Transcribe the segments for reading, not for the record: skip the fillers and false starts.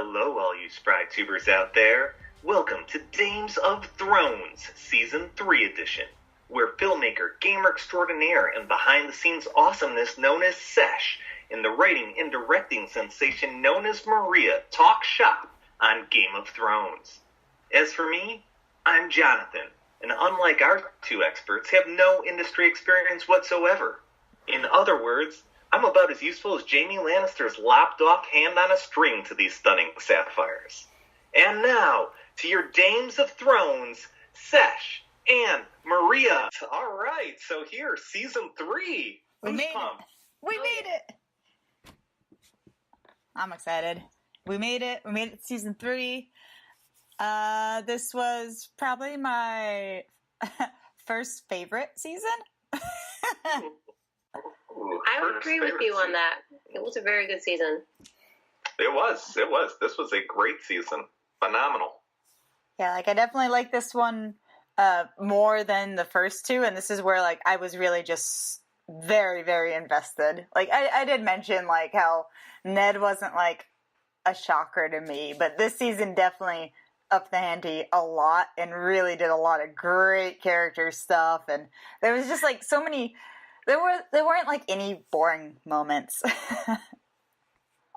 Hello, all you spry tubers out there. Welcome to Dames of Thrones, Season 3 edition, where filmmaker, gamer extraordinaire, and behind-the-scenes awesomeness known as Sesh, and the writing and directing sensation known as Maria talk shop on Game of Thrones. As for me, I'm Jonathan, and unlike our two experts, have no industry experience whatsoever. In other words, I'm about as useful as Jaime Lannister's lopped-off hand on a string to these stunning sapphires. And now, to your Dames of Thrones, Sesh and Maria. All right, so here, Season 3. We made pumped? it. We made it. I'm excited. We made it. We made it to Season 3. This was probably my first favorite season. I would agree with you on that. It was a very good season. It was. This was a great season. Phenomenal. Yeah, I definitely like this one more than the first two, and this is where I was really just very, very invested. I did mention how Ned wasn't a shocker to me, but this season definitely upped the ante a lot and really did a lot of great character stuff, and there was just so many. There weren't any boring moments.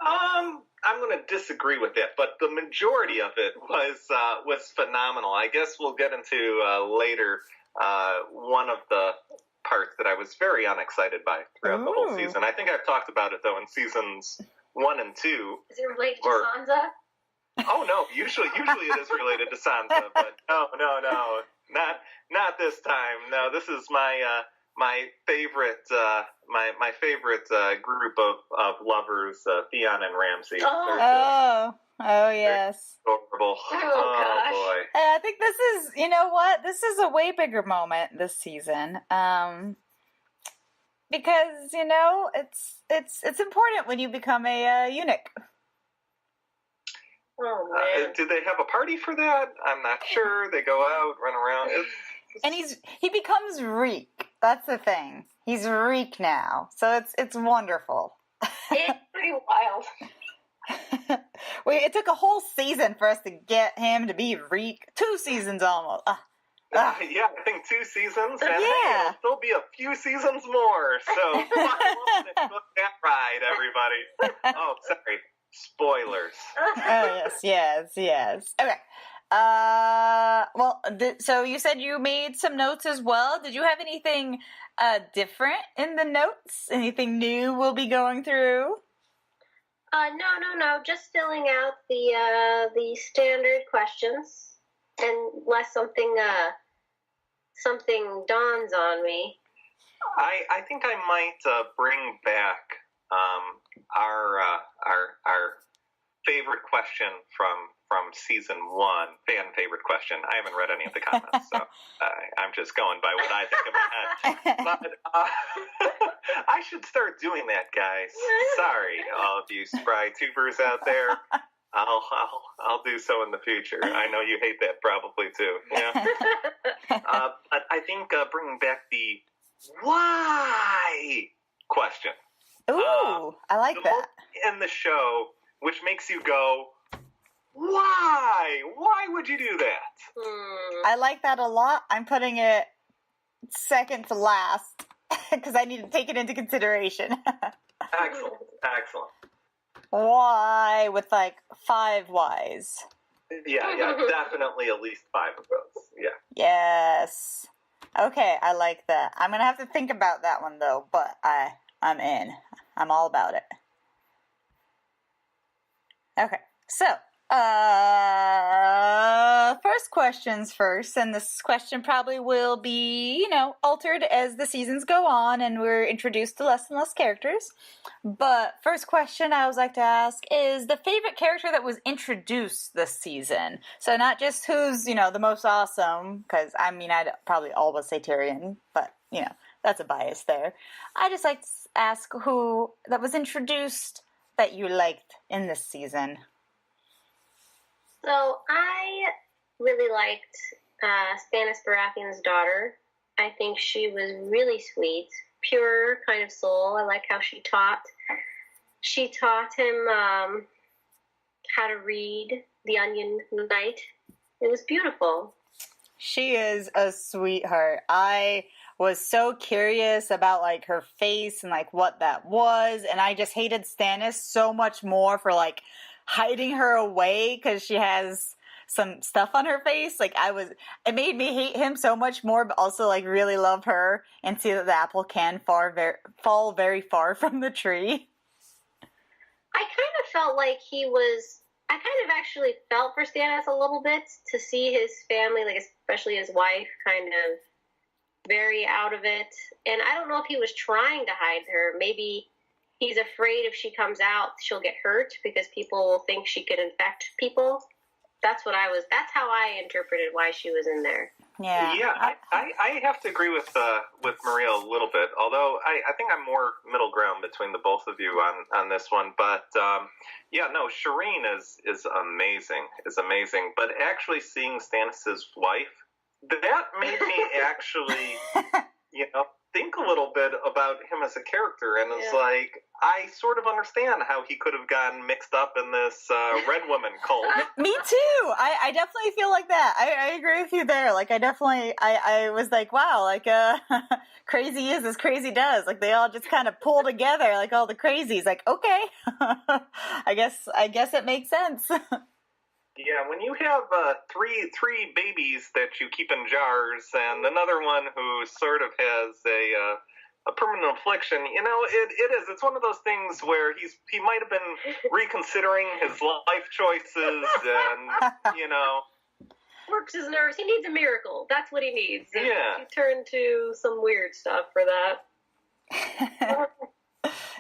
I'm going to disagree with that, but the majority of it was phenomenal. I guess we'll get into later one of the parts that I was very unexcited by throughout the whole season. I think I've talked about it though in seasons 1 and 2. Is it related to Sansa? Oh no, usually it is related to Sansa, but no, not this time. No, this is my favorite my favorite group of lovers, Theon and Ramsay. Oh yes. Adorable. Oh gosh. Boy. I think this is, you know what? This is a way bigger moment this season. Because, it's important when you become a eunuch. Oh man. Do they have a party for that? I'm not sure. They go out, run around. And he becomes Reek. That's the thing. He's Reek now. So it's wonderful. It's pretty wild. It took a whole season for us to get him to be Reek. 2 seasons almost. Yeah, I think 2 seasons. And Yeah. it'll still be a few seasons more. So book that ride, everybody. Oh, sorry. Spoilers. Oh, yes. Okay. So you said you made some notes as well. Did you have anything different in the notes? Anything new we'll be going through? No. Just filling out the standard questions, unless something dawns on me. I think I might bring back our favorite question from season 1, fan favorite question. I haven't read any of the comments, so I'm just going by what I think in my head. But I should start doing that, guys. Sorry, all of you spry tubers out there. I'll do so in the future. I know you hate that probably too. Yeah. But I think bringing back the why question. Ooh, I like that. In the show, which makes you go, why? Why would you do that? I like that a lot. I'm putting it second to last because I need to take it into consideration. Excellent. Why with 5 whys? Yeah, definitely at least 5 of those. Yeah. Yes. Okay, I like that. I'm gonna have to think about that one though, but I'm in. I'm all about it. Okay, so first questions first, and this question probably will be, altered as the seasons go on and we're introduced to less and less characters. But first question I always like to ask is the favorite character that was introduced this season. So not just who's, the most awesome, because I'd probably always say Tyrion, but, that's a bias there. I just like to ask who that was introduced that you liked in this season. So I really liked Stannis Baratheon's daughter. I think she was really sweet, pure kind of soul. I like how she taught him how to read the Onion Knight. It was beautiful. She is a sweetheart. I was so curious about like her face and like what that was, and I just hated Stannis so much more for like hiding her away because she has some stuff on her face. Like it made me hate him so much more, but also like really love her and see that the apple can fall very far from the tree. I kind of felt like I kind of actually felt for Stannis a little bit to see his family, like especially his wife, kind of very out of it. And I don't know if he was trying to hide her. Maybe he's afraid if she comes out, she'll get hurt because people will think she could infect people. That's how I interpreted why she was in there. Yeah. Yeah, I have to agree with Maria a little bit, although I think I'm more middle ground between the both of you on this one. But yeah, no, Shireen is amazing. But actually seeing Stannis' wife, that made me actually, think a little bit about him as a character, and it's like, I sort of understand how he could have gotten mixed up in this Red Woman cult. Me too. I definitely feel like that. I agree with you there. Like, I was like, wow, like, crazy is as crazy does. Like, they all just kind of pull together, like all the crazies. Like, okay, I guess it makes sense. Yeah, when you have three babies that you keep in jars, and another one who sort of has a permanent affliction, it's one of those things where he might have been reconsidering his life choices, and works his nerves. He needs a miracle. That's what he needs. Yeah. He turned to some weird stuff for that.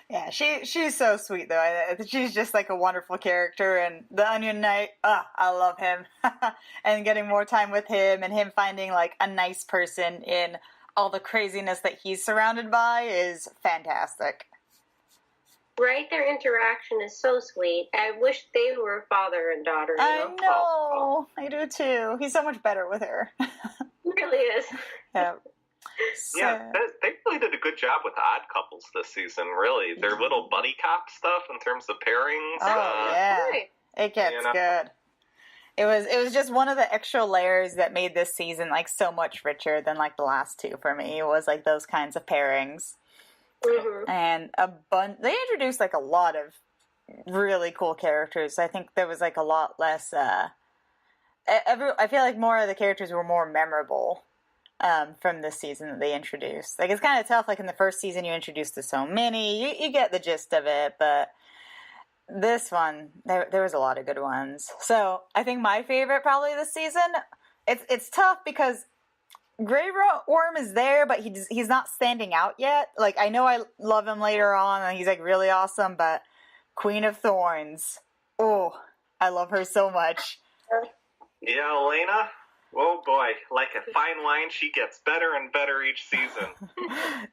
Yeah, she's so sweet though. She's just like a wonderful character, and the Onion Knight, I love him. And getting more time with him and him finding like a nice person in all the craziness that he's surrounded by is fantastic. Right? Their interaction is so sweet. I wish they were father and daughter. I know. I do too. He's so much better with her. He really is. Yeah. Yeah, they really did a good job with Odd Couples this season, really. Their little buddy cop stuff in terms of pairings. Oh, yeah. It gets good. It was just one of the extra layers that made this season like so much richer than like the last two for me. It was like those kinds of pairings. Mm-hmm. And they introduced like a lot of really cool characters. I think there was like a lot less I feel like more of the characters were more memorable from this season that they introduced. Like, it's kind of tough. Like, in the first season, you introduced to so many. You get the gist of it, but this one, there was a lot of good ones. So, I think my favorite probably this season, it's tough because Grey Worm is there, but he's not standing out yet. Like, I know I love him later on, and he's, like, really awesome, but Queen of Thorns, I love her so much. Yeah, Olenna? Oh boy, like a fine wine, she gets better and better each season.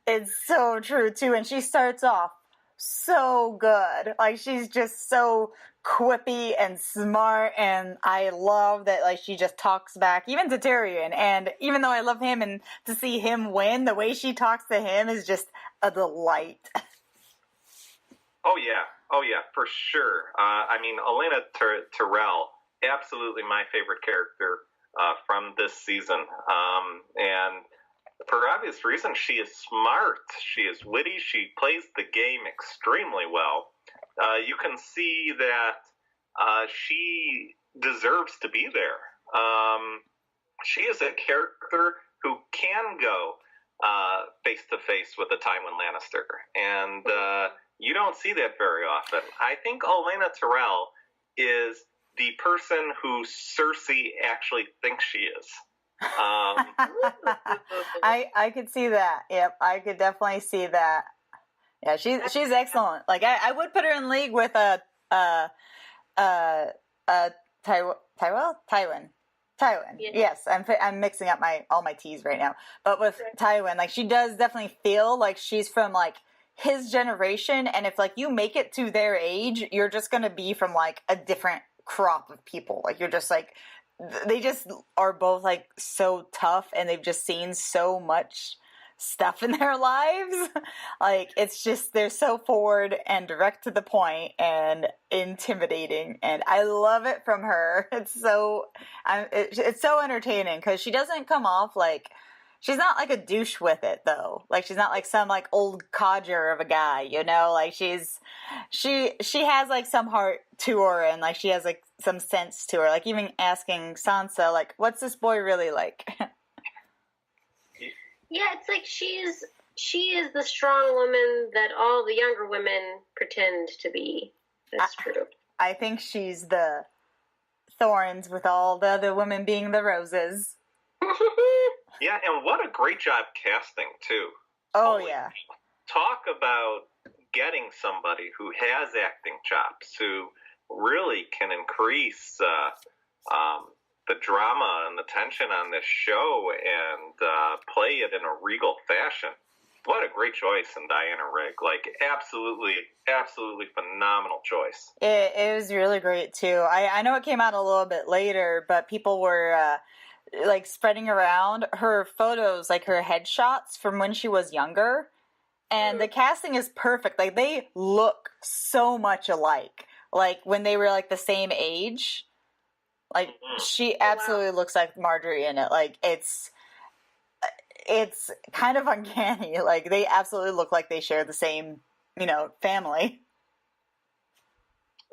It's so true too, and she starts off so good. Like, she's just so quippy and smart, and I love that like she just talks back even to Tyrion, and even though I love him and to see him win, the way she talks to him is just a delight. Oh yeah, for sure. I mean, Olenna Tyrell, absolutely my favorite character from this season. And for obvious reasons, she is smart, she is witty, she plays the game extremely well. You can see that she deserves to be there. She is a character who can go face-to-face with a Tywin Lannister, and you don't see that very often. I think Olenna Tyrell is the person who Cersei actually thinks she is. I could see that. Yep, I could definitely see that. Yeah, she's excellent. Like, I would put her in league with Tywin. Yeah. Yes, I'm mixing up all my T's right now. But with Tywin, like, she does definitely feel like she's from like his generation, and if like you make it to their age, you're just gonna be from like a different crop of people. Like, you're just like, they just are both like so tough, and they've just seen so much stuff in their lives. Like, it's just, they're so forward and direct to the point and intimidating, and I love it from her. It's so entertaining because she doesn't come off like, she's not like a douche with it though. Like, she's not like some like old codger of a guy, you know? Like, she has like some heart to her, and like she has like some sense to her. Like, even asking Sansa, like, what's this boy really like? Yeah, it's like she is the strong woman that all the younger women pretend to be. That's true. I think she's the thorns with all the other women being the roses. Yeah, and what a great job casting, too. Oh, yeah. Talk about getting somebody who has acting chops, who really can increase the drama and the tension on this show and play it in a regal fashion. What a great choice in Diana Rigg. Like, absolutely phenomenal choice. It was really great, too. I know it came out a little bit later, but people were, like, spreading around her photos, like her headshots from when she was younger. And the casting is perfect. Like, they look so much alike. Like, when they were, like, the same age. Like, she absolutely looks like Marjorie in it. Like, it's kind of uncanny. Like, they absolutely look like they share the same, you know, family.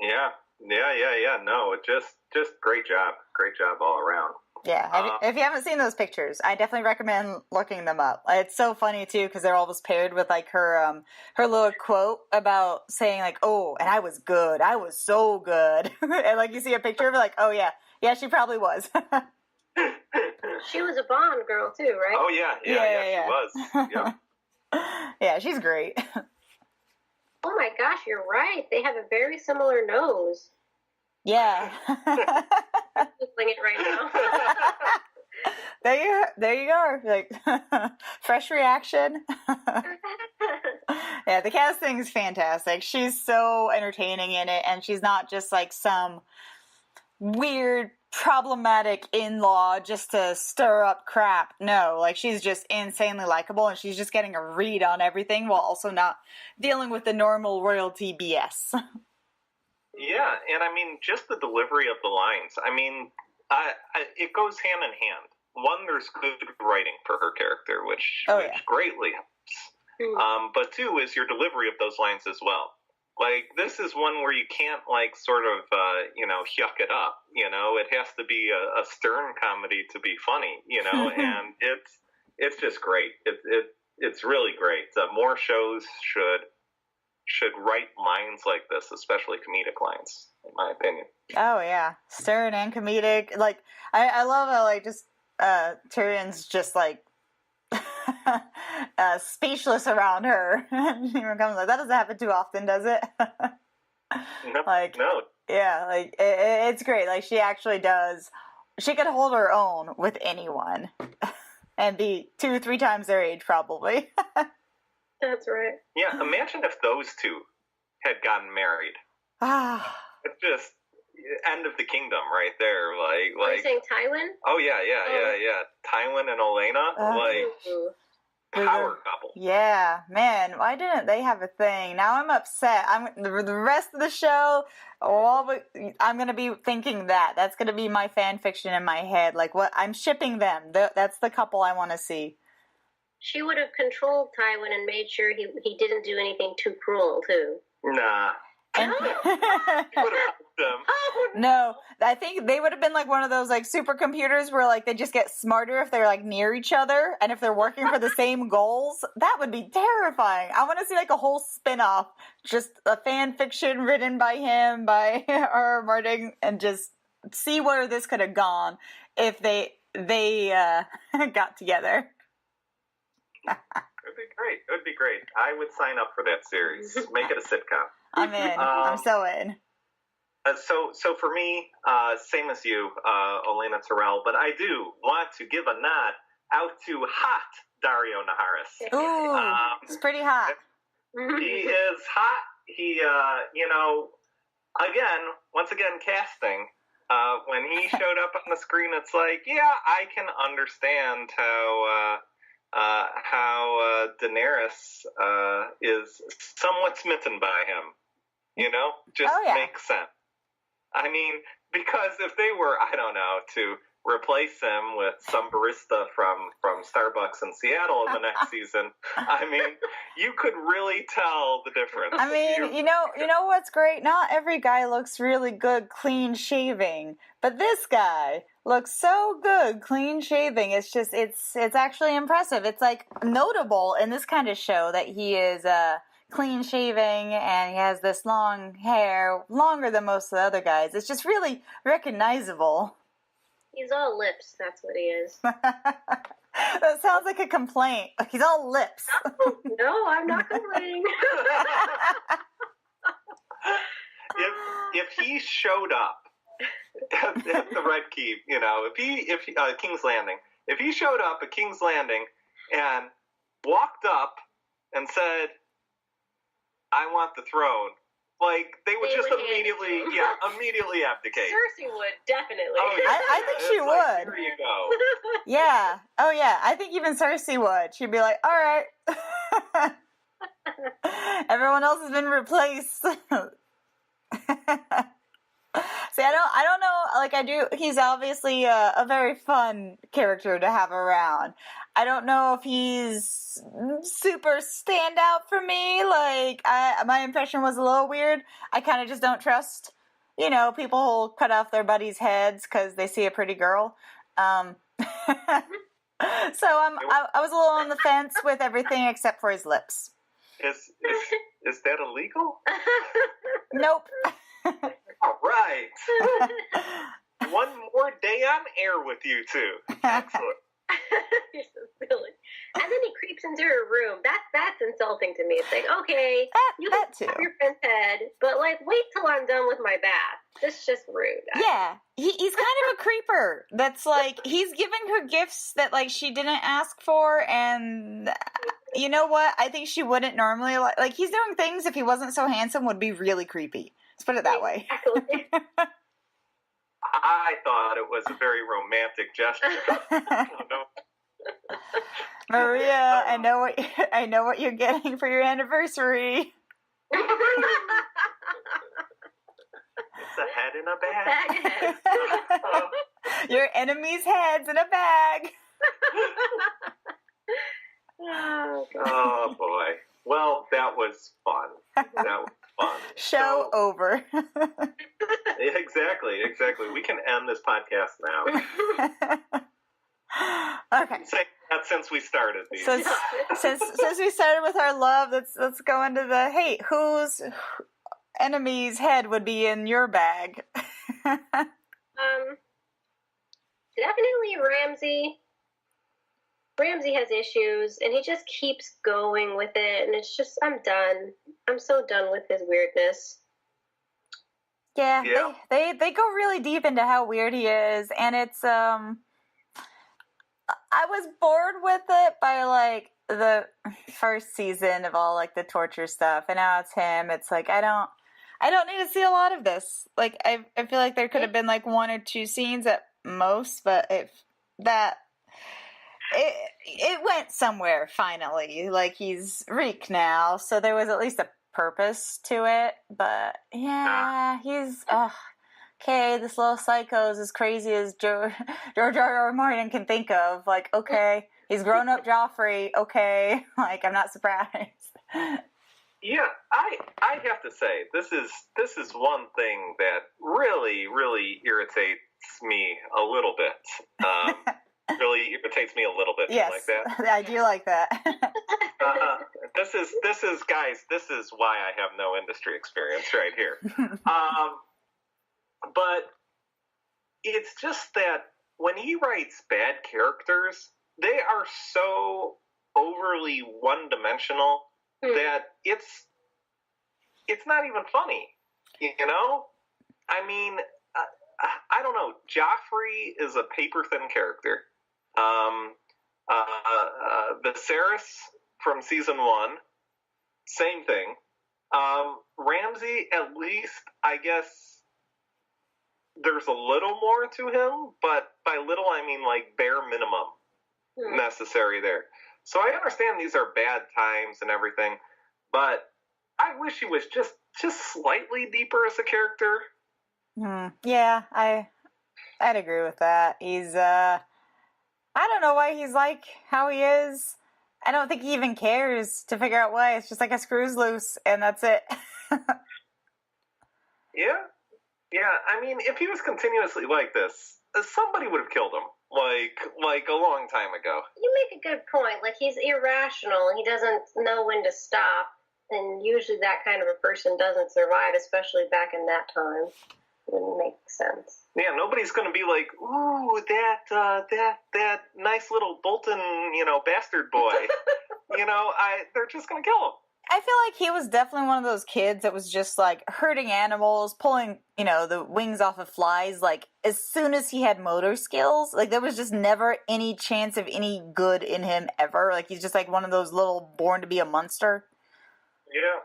Yeah. No, it just great job. Great job all around. Yeah, if you haven't seen those pictures, I definitely recommend looking them up. It's so funny, too, because they're always paired with, like, her little quote about saying, like, oh, and I was good. I was so good. And, like, you see a picture of her, like, oh, yeah. Yeah, she probably was. She was a Bond girl, too, right? Oh, yeah, she was. Yep. Yeah, she's great. Oh, my gosh, you're right. They have a very similar nose. Yeah. I'm Googling it right now. There you go. Like, fresh reaction. Yeah, the casting's fantastic. She's so entertaining in it, and she's not just like some weird, problematic in-law just to stir up crap. No, like, she's just insanely likable, and she's just getting a read on everything while also not dealing with the normal royalty BS. Yeah, and I mean, just the delivery of the lines. I mean, it goes hand in hand. One, there's good writing for her character, which greatly helps. But two is your delivery of those lines as well. Like, this is one where you can't, like, sort of, yuck it up. You know, it has to be a stern comedy to be funny. You know, and it's just great. It's really great. More shows should write lines like this, especially comedic lines, in my opinion. Oh, yeah. Stern and comedic. Like, I love how, like, just, Tyrion's just, like, speechless around her. Even comes like, that doesn't happen too often, does it? No. Yeah, like, it's great. Like, she actually does. She could hold her own with anyone. And be 2-3 times their age, probably. That's right. Yeah, imagine if those two had gotten married. It's just end of the kingdom right there. Like, are you saying Tywin? Oh yeah. Tywin and Olenna, power couple. Yeah, man. Why didn't they have a thing? Now I'm upset. The rest of the show. I'm gonna be thinking that's gonna be my fan fiction in my head. Like, what I'm shipping them. That's the couple I want to see. She would have controlled Tywin and made sure he didn't do anything too cruel, too. Nah. No, I think they would have been like one of those like supercomputers where like they just get smarter if they're like near each other and if they're working for the same goals. That would be terrifying. I want to see like a whole spin-off, just a fan fiction written by him, by R.R. Martin, and just see where this could have gone if they got together. It would be great. I would sign up for that series. Make it a sitcom. I'm in. I'm so in. So for me, same as you, Olenna Tyrell, but I do want to give a nod out to hot Dario Naharis. Ooh, it's pretty hot. He is hot. He, once again, casting. When he showed up on the screen, it's like, yeah, I can understand how how Daenerys is somewhat smitten by him. You know, just makes sense. I mean, because if they were, I don't know, to replace him with some barista from Starbucks in Seattle in the next season, I mean, you could really tell the difference. I mean, you know what's great? Not every guy looks really good clean shaving, but this guy looks so good clean shaving. It's just, it's actually impressive. It's like notable in this kind of show that he is clean shaving and he has this long hair, longer than most of the other guys. It's just really recognizable. He's all lips, that's what he is. That sounds like a complaint. He's all lips. No, I'm not complaining. if he showed up at the Red Keep, you know, if King's Landing, if he showed up at King's Landing and walked up and said, "I want the throne," like they would immediately abdicate. Cersei would definitely. Oh, yeah. I think she would. Like, here you go. Yeah. Oh yeah. I think even Cersei would. She'd be like, "All right, everyone else has been replaced." See, I don't know. Like, I do. He's obviously a very fun character to have around. I don't know if he's super standout for me. Like, my impression was a little weird. I kind of just don't trust, you know, people who cut off their buddies' heads because they see a pretty girl. So I was a little on the fence with everything except for his lips. Is that illegal? Nope. All right. One more day on air with you two. Excellent. You're so silly. And then he creeps into her room. That's insulting to me. It's like, okay, you can have your friend's head, but like, wait till I'm done with my bath. That's just rude. Yeah, he's kind of a creeper. That's like, he's giving her gifts that like she didn't ask for, and you know what? I think she wouldn't normally like. He's doing things if he wasn't so handsome would be really creepy. Let's put it that way. Exactly. I thought it was a very romantic gesture. Maria, I know what you're getting for your anniversary. It's a head in a bag. Your enemy's head's in a bag. Oh boy. Well, that was fun. Show over. Exactly. We can end this podcast now. Okay. Say that since we started these. Since we started with our love, let's go into the whose enemy's head would be in your bag? Definitely Ramsay. Ramsay has issues, and he just keeps going with it, and it's just, I'm done. I'm so done with his weirdness. Yeah. They go really deep into how weird he is, and it's, I was bored with it by, like, the first season of all, like, the torture stuff, and now it's him. It's like, I don't need to see a lot of this. Like, I feel like there could have been, like, 1 or 2 scenes at most, but it went somewhere finally. Like, he's Reek now, so there was at least a purpose to it. But yeah, he's okay. This little psycho is as crazy as George R. R. Martin can think of. Like, okay, he's grown up Joffrey. Okay, like, I'm not surprised. Yeah, I have to say this is one thing that really irritates me a little bit. Really irritates me a little bit. Yes, like that. I do like that. This is guys. This is why I have no industry experience right here. But it's just that when he writes bad characters, they are so overly one-dimensional that it's not even funny. You know, I mean, I don't know. Joffrey is a paper-thin character. Viserys from season 1, same thing. Ramsay, at least, I guess there's a little more to him, but by little I mean like bare minimum necessary there. So I understand these are bad times and everything, but I wish he was just slightly deeper as a character. Yeah, I'd agree with that. He's I don't know why he's like how he is. I don't think he even cares to figure out why. It's just like a screw's loose, and that's it. Yeah. I mean, if he was continuously like this, somebody would have killed him, like a long time ago. You make a good point. Like, he's irrational. He doesn't know when to stop, and usually that kind of a person doesn't survive, especially back in that time. Wouldn't make sense. Yeah, nobody's going to be like, ooh, that nice little Bolton, bastard boy. They're just going to kill him. I feel like he was definitely one of those kids that was just like hurting animals, pulling, the wings off of flies. Like, as soon as he had motor skills, like, there was just never any chance of any good in him ever. Like, he's just like one of those little born to be a monster. Yeah.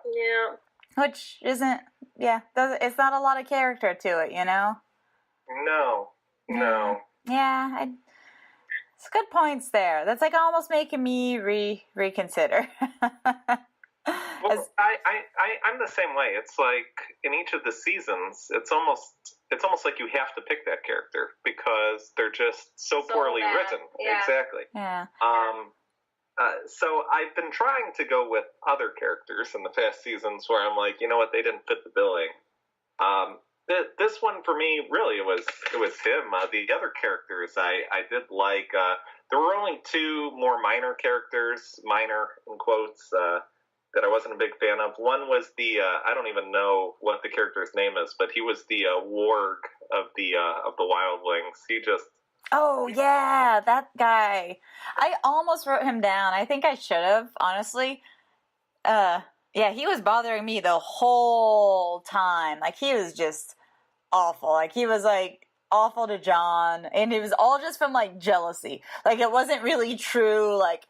Which isn't, it's not a lot of character to it, No. Yeah, it's good points there. That's like almost making me reconsider. Well, I'm the same way. It's like in each of the seasons, it's almost like you have to pick that character because they're just so poorly bad. written. Yeah. Exactly. Yeah. So I've been trying to go with other characters in the past seasons where I'm like, you know what, they didn't fit the billing. This one for me, really, it was him. The other characters I did like. There were only two more minor characters, minor in quotes, that I wasn't a big fan of. One was the I don't even know what the character's name is, but he was the warg of the Wildlings. He just. Oh, yeah, that guy. I almost wrote him down. I think I should have, honestly. Yeah, he was bothering me the whole time. Like, he was just awful. Like, he was, like, awful to John. And it was all just from, like, jealousy. Like, it wasn't really true, like,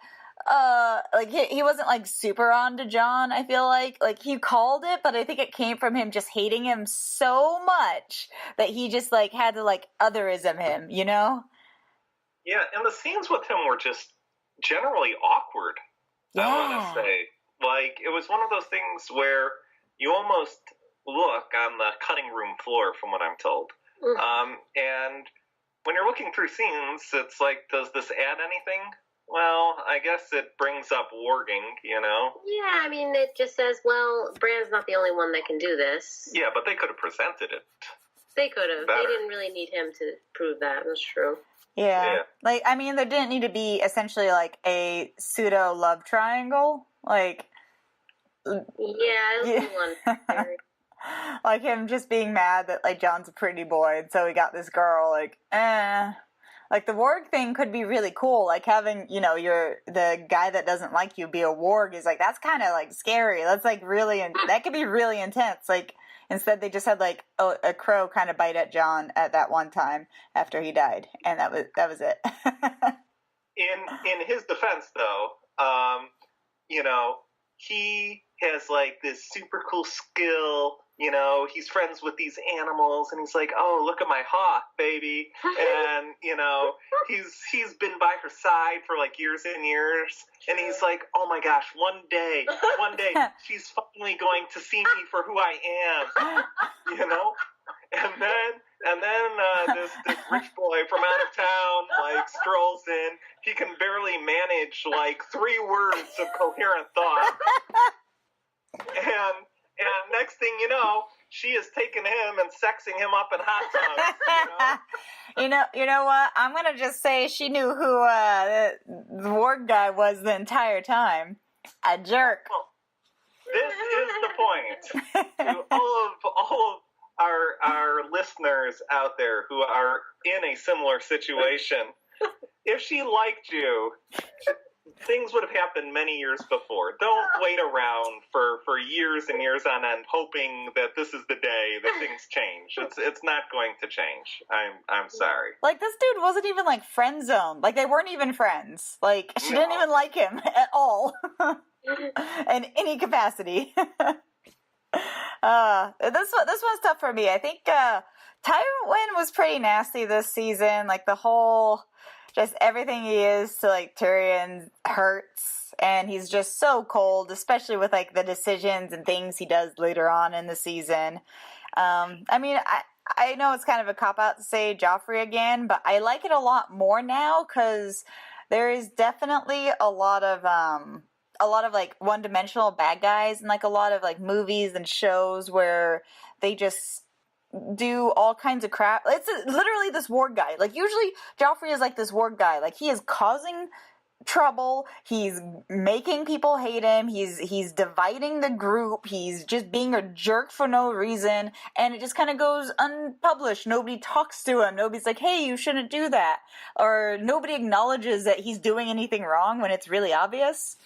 he wasn't, like, super on to John, I feel like. Like, he called it, but I think it came from him just hating him so much that he just, like, had to, like, otherism him, Yeah, and the scenes with him were just generally awkward, Yeah. I want to say. Like, it was one of those things where you almost look on the cutting room floor, from what I'm told. And when you're looking through scenes, it's like, does this add anything? Well, I guess it brings up warging, Yeah, I mean, it just says, well, Bran's not the only one that can do this. Yeah, but they could have presented it. They could have. Better. They didn't really need him to prove that. That's true. Yeah. Like, I mean, there didn't need to be essentially, like, a pseudo love triangle. Like, Yeah, it was a little unnecessary. like him just being mad that, like, John's a pretty boy, and so he got this girl, like, Like, the warg thing could be really cool. Like, having, the guy that doesn't like you be a warg is, like, that's kind of, like, scary. That's, like, really, that could be really intense. Like, instead they just had, like, a crow kind of bite at John at that one time after he died. And that was it. In his defense, though, he has, like, this super cool skill. He's friends with these animals, and he's like, oh, look at my hawk, baby. And, he's been by her side for, like, years and years. And he's like, oh, my gosh, one day, she's finally going to see me for who I am, And then this rich boy from out of town, like, strolls in. He can barely manage, like, 3 words of coherent thought. And next thing you know, she has taken him and sexing him up in hot tubs. You know what? I'm gonna just say she knew who the warg guy was the entire time. A jerk. Well, this is the point. To all of our listeners out there who are in a similar situation, if she liked you, things would have happened many years before. Don't wait around for years and years on end, hoping that this is the day that things change. It's not going to change. I'm sorry. Like, this dude wasn't even, like, friend zoned. Like, they weren't even friends. Like, she didn't even like him at all. In any capacity. This one's tough for me. I think Tywin was pretty nasty this season. Like, the whole just everything he is to like Tyrion hurts, and he's just so cold, especially with like the decisions and things he does later on in the season. I mean, I know it's kind of a cop out to say Joffrey again, but I like it a lot more now because there is definitely a lot of like one dimensional bad guys, and like a lot of like movies and shows where they just do all kinds of crap. It's literally this ward guy. Like usually Joffrey is like this ward guy. Like he is causing trouble. He's making people hate him. He's dividing the group. He's just being a jerk for no reason, and it just kind of goes unpublished. Nobody talks to him. Nobody's like, "Hey, you shouldn't do that," or nobody acknowledges that he's doing anything wrong when it's really obvious.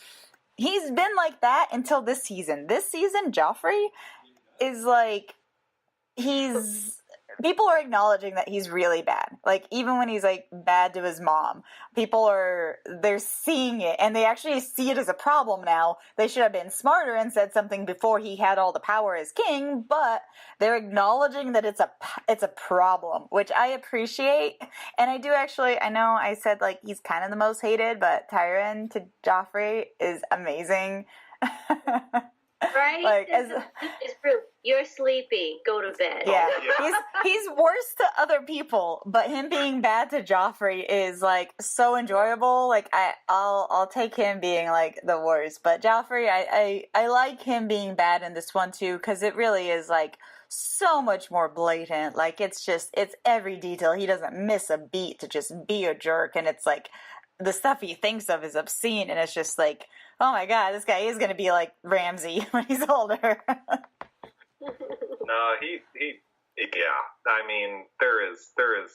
He's been like that until this season. This season, Joffrey is like, people are acknowledging that he's really bad. Like, even when he's like bad to his mom, they're seeing it, and they actually see it as a problem now. They should have been smarter and said something before he had all the power as king, but they're acknowledging that it's a problem, which I appreciate. And I do actually, I know I said like he's kind of the most hated, but Tyrion to Joffrey is amazing. Right? Like, it's proof. You're sleepy. Go to bed. Yeah, he's worse to other people, but him being bad to Joffrey is like so enjoyable. Like I'll take him being like the worst, but Joffrey, I like him being bad in this one too, because it really is like so much more blatant. Like it's every detail. He doesn't miss a beat to just be a jerk, and it's like the stuff he thinks of is obscene, and it's just like, oh my god, this guy is gonna be like Ramsay when he's older. No, yeah. I mean, there is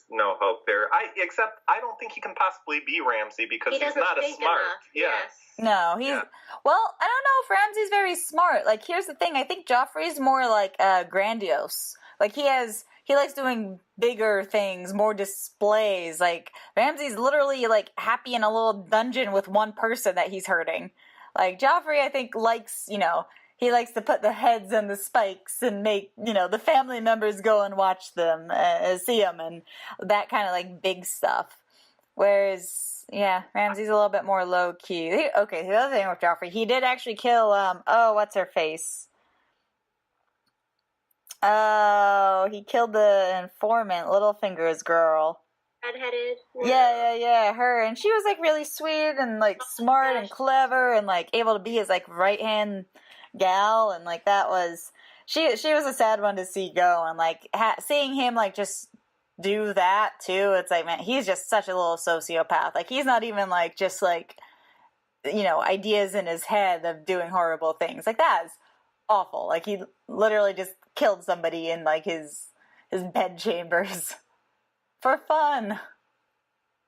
no hope there. Except I don't think he can possibly be Ramsay because he's not as smart. Yes. No, well, I don't know if Ramsay's very smart. Like, here's the thing. I think Joffrey's more like grandiose. Like, he likes doing bigger things, more displays. Like, Ramsay's literally like happy in a little dungeon with one person that he's hurting. Like, Joffrey, I think, likes, he likes to put the heads on the spikes and make, the family members go and watch them, see them, and that kind of, like, big stuff. Whereas, yeah, Ramsay's a little bit more low-key. Okay, the other thing with Joffrey, he did actually kill, what's-her-face? Oh, he killed the informant, Littlefinger's girl. Redheaded. Yeah, her. And she was, like, really sweet and, like, smart and clever and, like, able to be his, like, right-hand gal, and like that was she was a sad one to see go, and like seeing him like just do that too, it's like, man, he's just such a little sociopath. Like, he's not even like just like ideas in his head of doing horrible things. Like, that is awful. Like, he literally just killed somebody in like his bed chambers for fun.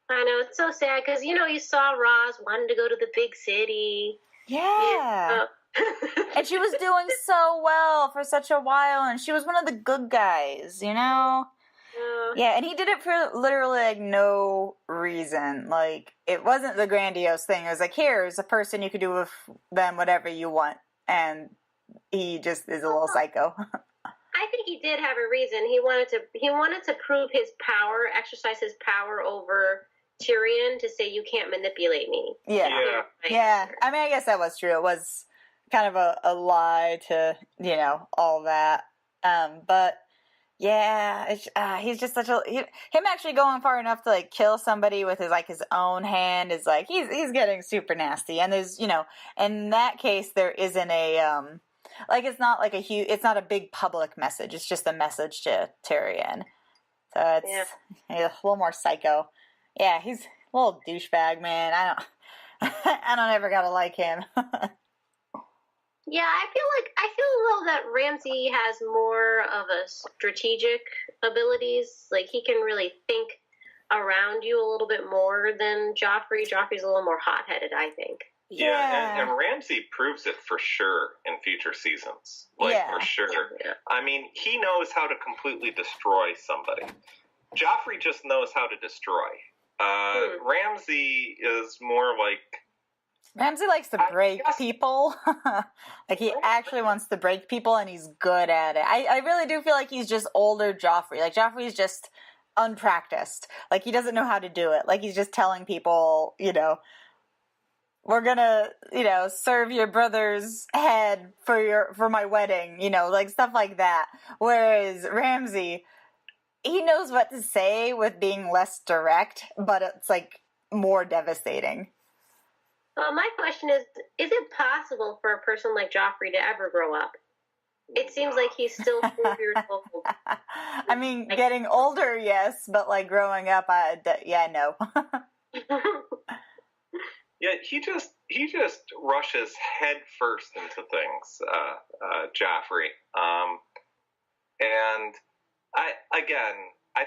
I know, it's so sad because you saw Roz wanted to go to the big city. Yeah. And she was doing so well for such a while, and she was one of the good guys, Yeah, and he did it for literally, like, no reason. Like, it wasn't the grandiose thing. It was like, here's a person, you could do with them whatever you want. And he just is a little psycho. I think he did have a reason. He wanted to prove his power, exercise his power over Tyrion, to say, you can't manipulate me. Yeah. I mean, I guess that was true. It was kind of a lie to, all that. But yeah, he's just such him actually going far enough to like kill somebody with his own hand is like, he's getting super nasty. And there's, in that case, there isn't a, like, it's not like it's not a big public message. It's just a message to Tyrion. So it's a little more psycho. Yeah, he's a little douchebag, man. I don't ever gotta like him. Yeah, I feel that Ramsay has more of a strategic abilities. Like, he can really think around you a little bit more than Joffrey. Joffrey's a little more hot-headed, I think. Yeah, and Ramsay proves it for sure in future seasons. For sure. Yeah. I mean, he knows how to completely destroy somebody. Joffrey just knows how to destroy. Ramsay is more like... Ramsay likes to break people. Like, he actually wants to break people, and he's good at it. I really do feel like he's just older Joffrey. Like, Joffrey's just unpracticed. Like, he doesn't know how to do it. Like, he's just telling people, we're gonna, serve your brother's head for my wedding, like stuff like that. Whereas Ramsay, he knows what to say with being less direct, but it's like more devastating. My question is it possible for a person like Joffrey to ever grow up? It seems like he's still 4 years old. I mean, getting older, yes, but like growing up, no. Yeah, he just rushes head first into things, Joffrey. And I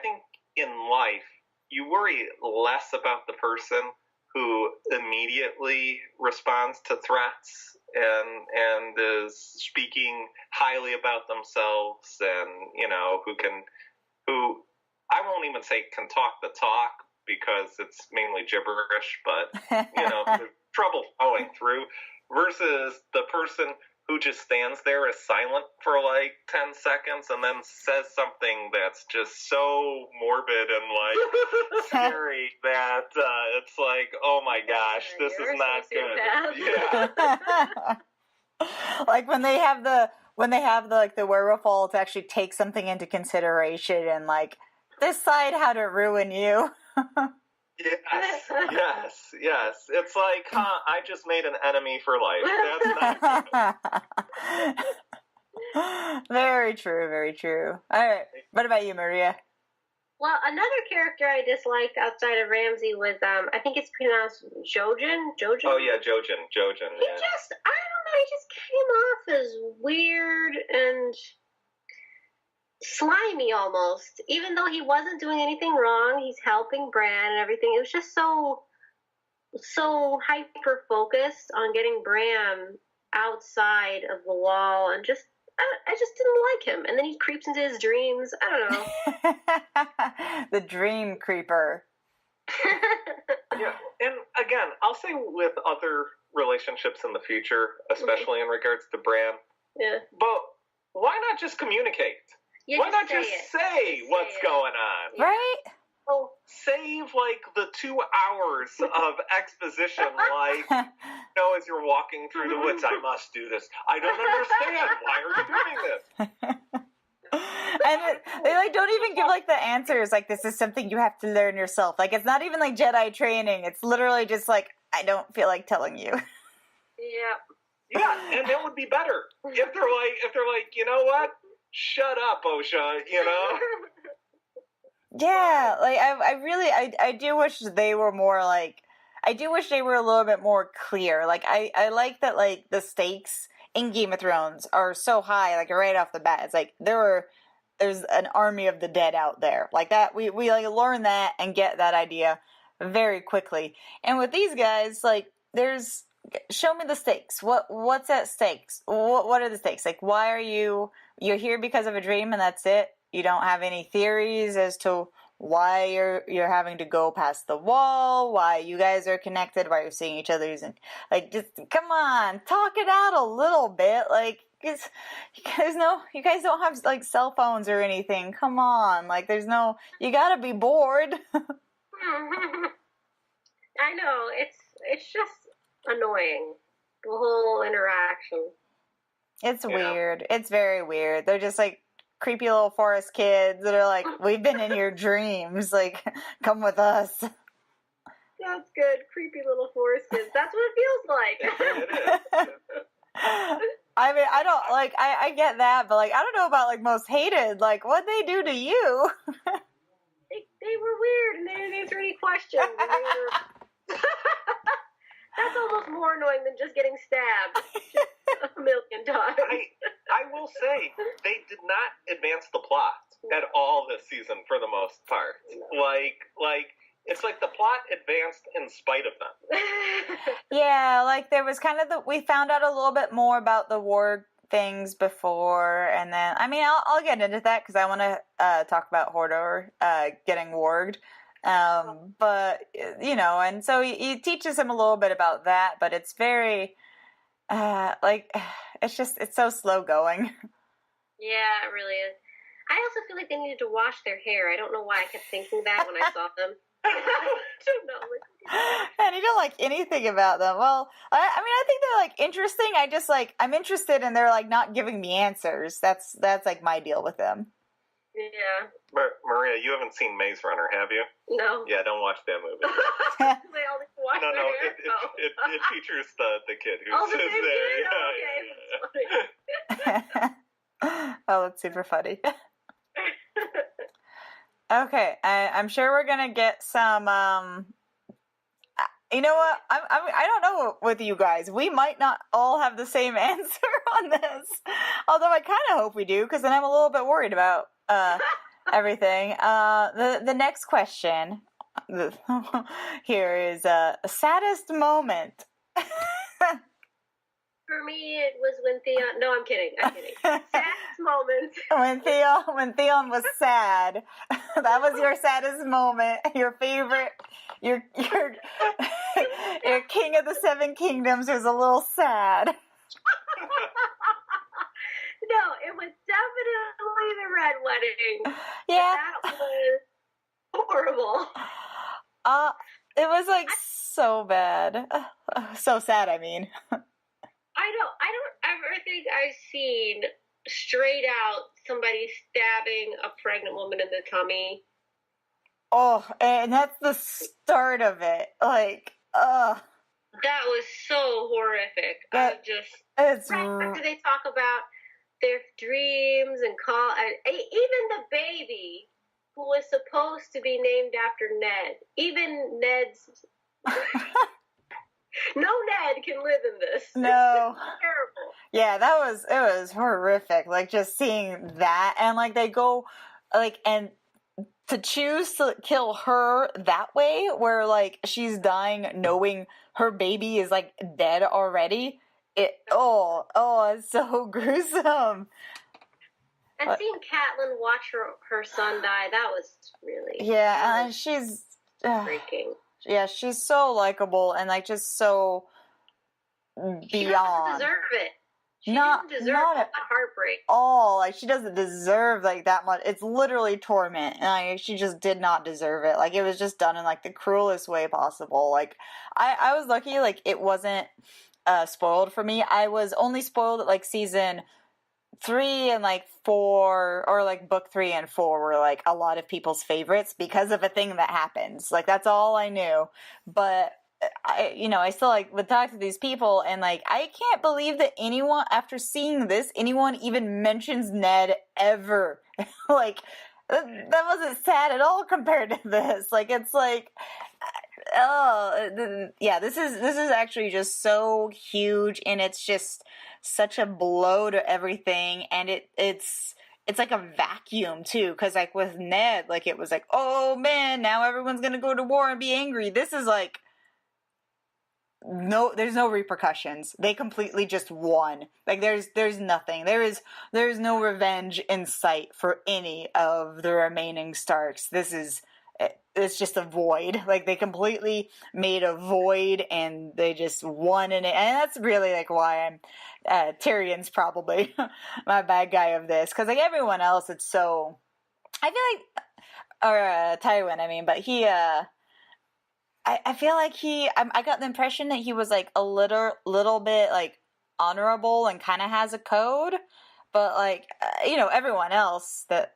think in life you worry less about the person who immediately responds to threats and is speaking highly about themselves, and who I won't even say can talk the talk, because it's mainly gibberish, but there's trouble following through, versus the person who just stands there as silent for like 10 seconds and then says something that's just so morbid and like scary that it's like, oh my gosh, this is not good. Yeah. Like when they have the wherewithal to actually take something into consideration and like decide how to ruin you. Yes. It's like, I just made an enemy for life. That's not good. Very true, very true. All right. What about you, Maria? Well, another character I disliked outside of Ramsay was, I think it's pronounced Jojen. Oh, yeah, Jojen. He just, I don't know, he just came off as weird and slimy almost. Even though he wasn't doing anything wrong, he's helping Bran and everything. It was just so hyper focused on getting Bran outside of the wall, and just I just didn't like him. And then he creeps into his dreams. I don't know. The dream creeper. Yeah, and again, I'll say with other relationships in the future, especially in regards to Bran. Yeah. But why not just communicate? Yeah, why not just say what's going on? Right? Oh, save like the 2 hours of exposition, like, as you're walking through the woods, I must do this. I don't understand. Why are you doing this? And they like don't even give like the answers. Like, this is something you have to learn yourself. Like, it's not even like Jedi training. It's literally just like, I don't feel like telling you. Yeah, and it would be better if they're like, you know what? Shut up, Osha. Yeah, like I do wish they were more like, I do wish they were a little bit more clear. Like I like that like the stakes in Game of Thrones are so high, like right off the bat. It's like there's an army of the dead out there. Like that we like learn that and get that idea very quickly. And with these guys, like show me the stakes. What's at stakes? What are the stakes? Like, why are you're here because of a dream and that's it? You don't have any theories as to why you're having to go past the wall, why you guys are connected, why you're seeing each other's, and like, just come on, talk it out a little bit. Like, you guys don't have like cell phones or anything. Come on, like you gotta be bored. I know, it's just annoying, the whole interaction. It's weird. It's very weird. They're just like creepy little forest kids that are like, we've been in your dreams, like, come with us. That's good. Creepy little forest kids. That's what it feels like. I mean, I don't, like, I get that, but, like, I don't know about, like, most hated. Like, what'd they do to you? They were weird, and they didn't answer any questions. That's almost more annoying than just getting stabbed a million times. I will say, they did not advance the plot at all this season for the most part. Like it's like the plot advanced in spite of them. Yeah, like there was kind of we found out a little bit more about the warg things before, and then, I mean, I'll get into that because I want to talk about Hodor getting warged. But, and so he teaches him a little bit about that, but it's very, it's so slow going. Yeah, it really is. I also feel like they needed to wash their hair. I don't know why I kept thinking that when I saw them. I don't know. And you don't like anything about them. Well, I mean, I think they're like interesting. I just like I'm interested, and they're like not giving me answers. That's like my deal with them. Yeah. Maria, you haven't seen Maze Runner, have you? No. Yeah, don't watch that movie. They all need to wash No, their hair. it features the kid who Oh, the says same there. kid? Okay, that's funny. Oh, that's super funny. Okay, I'm sure we're gonna get some. You know what? I don't know with you guys. We might not all have the same answer on this. Although I kind of hope we do, because then I'm a little bit worried about everything. The next question here is saddest moment. For me, it was when Theon. No, I'm kidding. Saddest moment. When Theon was sad. That was your saddest moment. Your favorite. Your King of the Seven Kingdoms was a little sad. No, it was definitely the Red Wedding. Yeah. That was horrible. It was like so bad. So sad, I mean. I don't ever think I've seen straight out somebody stabbing a pregnant woman in the tummy. Oh, and that's the start of it. Like, That was so horrific. It's after they talk about their dreams and even the baby who was supposed to be named after Ned. Even Ned's... No Ned can live in this. No. It's terrible. Yeah, it was horrific. Like, just seeing that, and like they go, like, and to choose to kill her that way, where like she's dying knowing her baby is like dead already. It's so gruesome. And seeing Catelyn watch her son die, that was really and she's breaking. Yeah, she's so likable and like just so beyond. She doesn't deserve it. She doesn't deserve that heartbreak. All like she doesn't deserve like that much. It's literally torment, and like she just did not deserve it. Like it was just done in like the cruelest way possible. Like I was lucky, like it wasn't spoiled for me. I was only spoiled at like season 3 and like 4, or like book 3 and 4 were like a lot of people's favorites because of a thing that happens. Like that's all I knew. But I still like would talk to these people, and like I can't believe that anyone, after seeing this, anyone even mentions Ned ever. Like that wasn't sad at all compared to this. Like it's like, this is actually just so huge, and it's just such a blow to everything, and it's like a vacuum too, because like with Ned, like it was like, oh man, now everyone's gonna go to war and be angry. This is like there's no repercussions. They completely just won. Like there's nothing. There's no revenge in sight for any of the remaining Starks. It's just a void. Like they completely made a void, and they just won in it. And that's really like why I'm Tyrion's probably my bad guy of this, because like everyone else, it's so I feel like Tywin, I mean, but he I feel like I got the impression that he was like a little bit like honorable and kind of has a code, but like everyone else that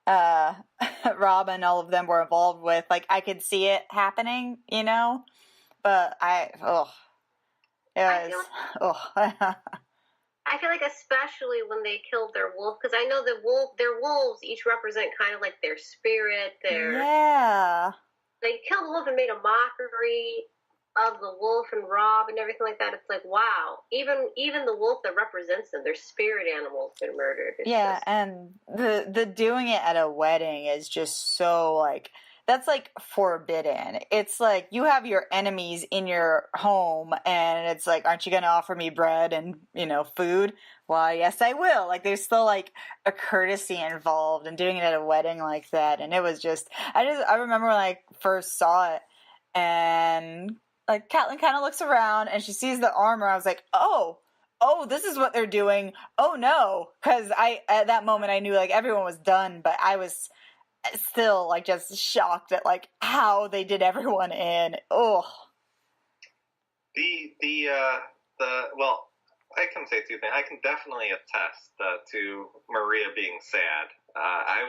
Rob and all of them were involved with, like I could see it happening, but I feel like especially when they killed their wolf, because I know their wolves each represent kind of like their spirit, They killed the wolf and made a mockery of the wolf and Rob and everything like that. It's like, wow, even the wolf that represents them, their spirit animal, has been murdered. And the doing it at a wedding is just so like, that's like forbidden. It's like you have your enemies in your home, and it's like, aren't you going to offer me bread and food? Why, yes, I will. Like there's still like a courtesy involved in doing it at a wedding like that, and it was just I remember when I first saw it, and like Catelyn kind of looks around and she sees the armor. I was like, oh oh, this is what they're doing. Oh no, because at that moment I knew like everyone was done, but I was still like just shocked at like how they did everyone in. Oh, Well, I can say two things. I can definitely attest to Maria being sad. I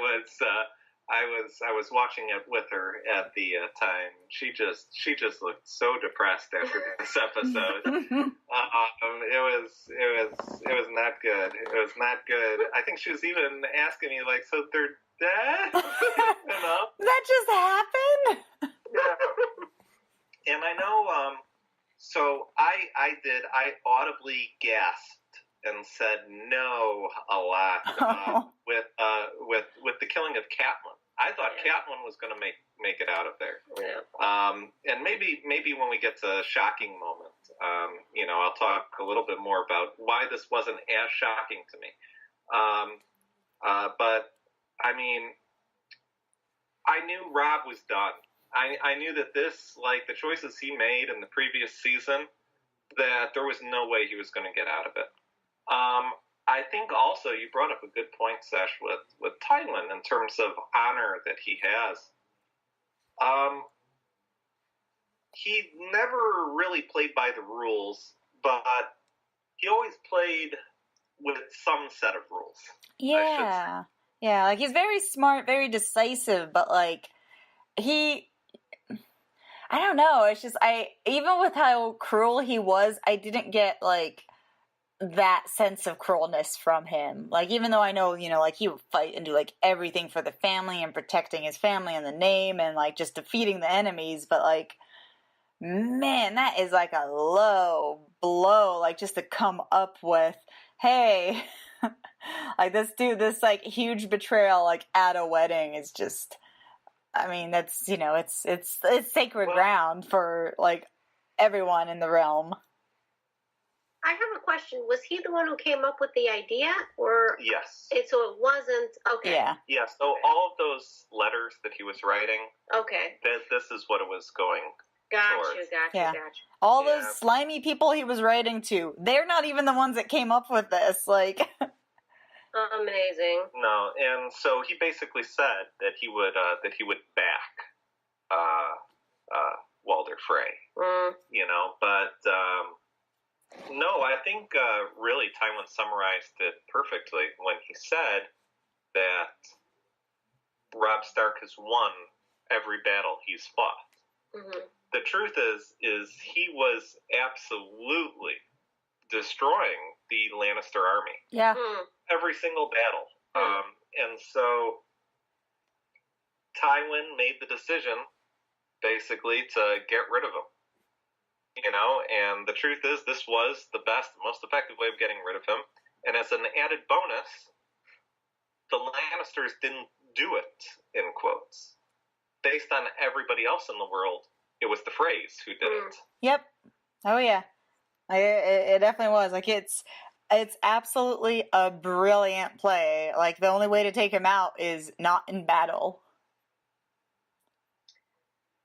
was watching it with her at the time. She just looked so depressed after this episode. It was not good. It was not good. I think she was even asking me like, so they're dead, you know? that just happened. Yeah. And I know. So I audibly gasped and said no a lot with the killing of Catelyn. I thought Catelyn was going to make it out of there. Yeah. And maybe when we get to a shocking moment, I'll talk a little bit more about why this wasn't as shocking to me. But I mean, I knew Rob was done. I knew that this, like the choices he made in the previous season, that there was no way he was going to get out of it. I think also you brought up a good point, Sesh, with Tywin in terms of honor that he has. He never really played by the rules, but he always played with some set of rules. Yeah. Yeah, like he's very smart, very decisive, but like I don't know, it's just even with how cruel he was, I didn't get like that sense of cruelness from him. Like, even though I know, like he would fight and do like everything for the family and protecting his family and the name and like just defeating the enemies, but like, man, that is like a low blow, like just to come up with, hey, like this like huge betrayal like at a wedding is just, I mean, that's, it's sacred ground for like everyone in the realm. I have a question. Was he the one who came up with the idea, or yes? So it wasn't. Okay. Yeah. Yeah. So all of those letters that he was writing. Okay. This is what it was going. Gotcha. All those slimy people he was writing to, they're not even the ones that came up with this. Like. Amazing. No, and so he basically said that he would back Walder Frey. But no, I think really Tywin summarized it perfectly when he said that Robb Stark has won every battle he's fought. Mm-hmm. The truth is he was absolutely destroying the Lannister army. Yeah. Every single battle. And so Tywin made the decision basically to get rid of him. And the truth is this was the best, most effective way of getting rid of him. And as an added bonus, the Lannisters didn't do it, in quotes. Based on everybody else in the world, it was the Freys who did it. Yep. Oh yeah. It definitely was. Like it's absolutely a brilliant play. Like the only way to take him out is not in battle.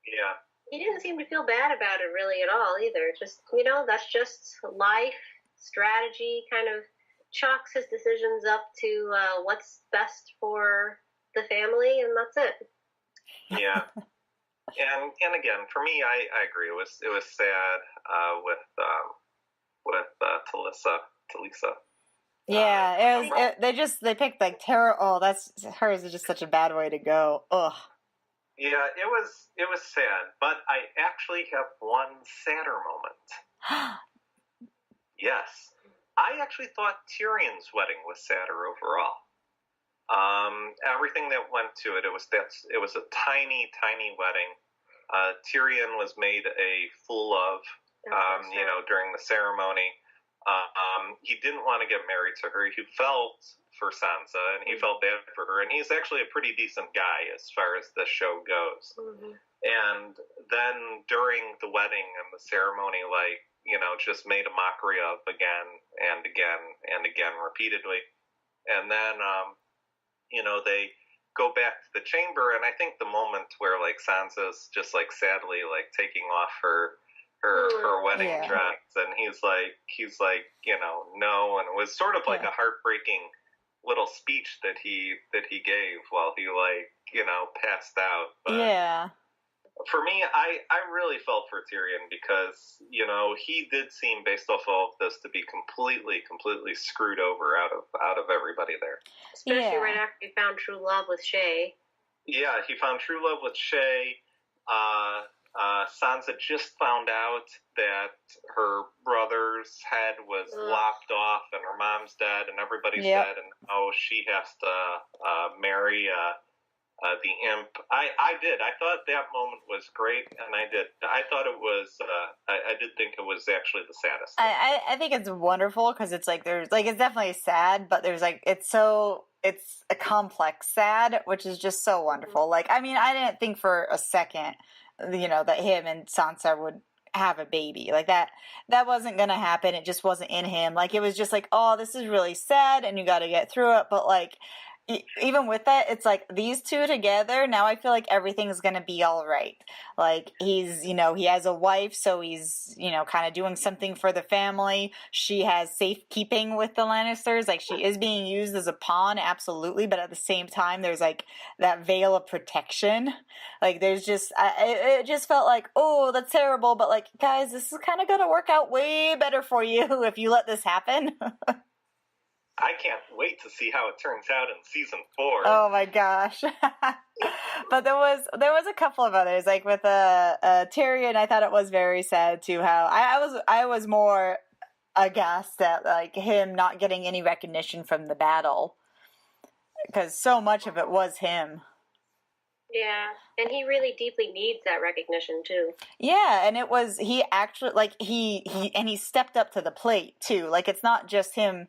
Yeah. He didn't seem to feel bad about it really at all either. Just, that's just life, strategy, kind of chalks his decisions up to what's best for the family, and that's it. Yeah. And again, for me, I agree. It was sad with Talisa. Yeah, they picked like Tara. Oh, hers is just such a bad way to go. Ugh. Yeah, it was sad, but I actually have one sadder moment. Yes, I actually thought Tyrion's wedding was sadder overall. Everything that went to it, it was a tiny, tiny wedding. Tyrion was made a fool of, during the ceremony. He didn't want to get married to her. He felt for Sansa, and he felt bad for her. And he's actually a pretty decent guy as far as the show goes. Mm-hmm. And then during the wedding and the ceremony, just made a mockery of again and again and again repeatedly. And then, they go back to the chamber, and I think the moment where Sansa's just sadly taking off her her wedding Yeah. dress, and he's like, no, and it was sort of like a heartbreaking little speech that he gave while he passed out. But Yeah. for me, I really felt for Tyrion because he did seem, based off all of this, to be completely screwed over out of everybody there. Especially right after he found true love with Shay. Yeah, he found true love with Shay. Sansa just found out that her brother's head was lopped off and her mom's dead and everybody's dead, and now she has to marry the imp. I did. I thought that moment was great, and I thought it was. I did think it was actually the saddest. I think it's wonderful because it's like it's definitely sad, but there's it's a complex sad, which is just so wonderful. Like, I mean, I didn't think for a second, that him and Sansa would have a baby. Like that wasn't gonna happen. It just wasn't in him. Like, it was just like, oh, this is really sad, and you got to get through it. But like, even with that, it's like these two together, now I feel like everything's gonna be all right. Like, he's, he has a wife, so he's, kind of doing something for the family. She has safekeeping with the Lannisters. Like, she is being used as a pawn, absolutely, but at the same time, there's like that veil of protection. Like, there's just, it just felt like, oh, that's terrible, but like, guys, this is kind of gonna work out way better for you if you let this happen. I can't wait to see how it turns out in season 4. Oh my gosh. But there was a couple of others, like with Tyrion. I thought it was very sad too how I was more aghast at like him not getting any recognition from the battle, because so much of it was him. Yeah, and he really deeply needs that recognition too. Yeah, and it was, he actually, like, he stepped up to the plate too. Like, it's not just him,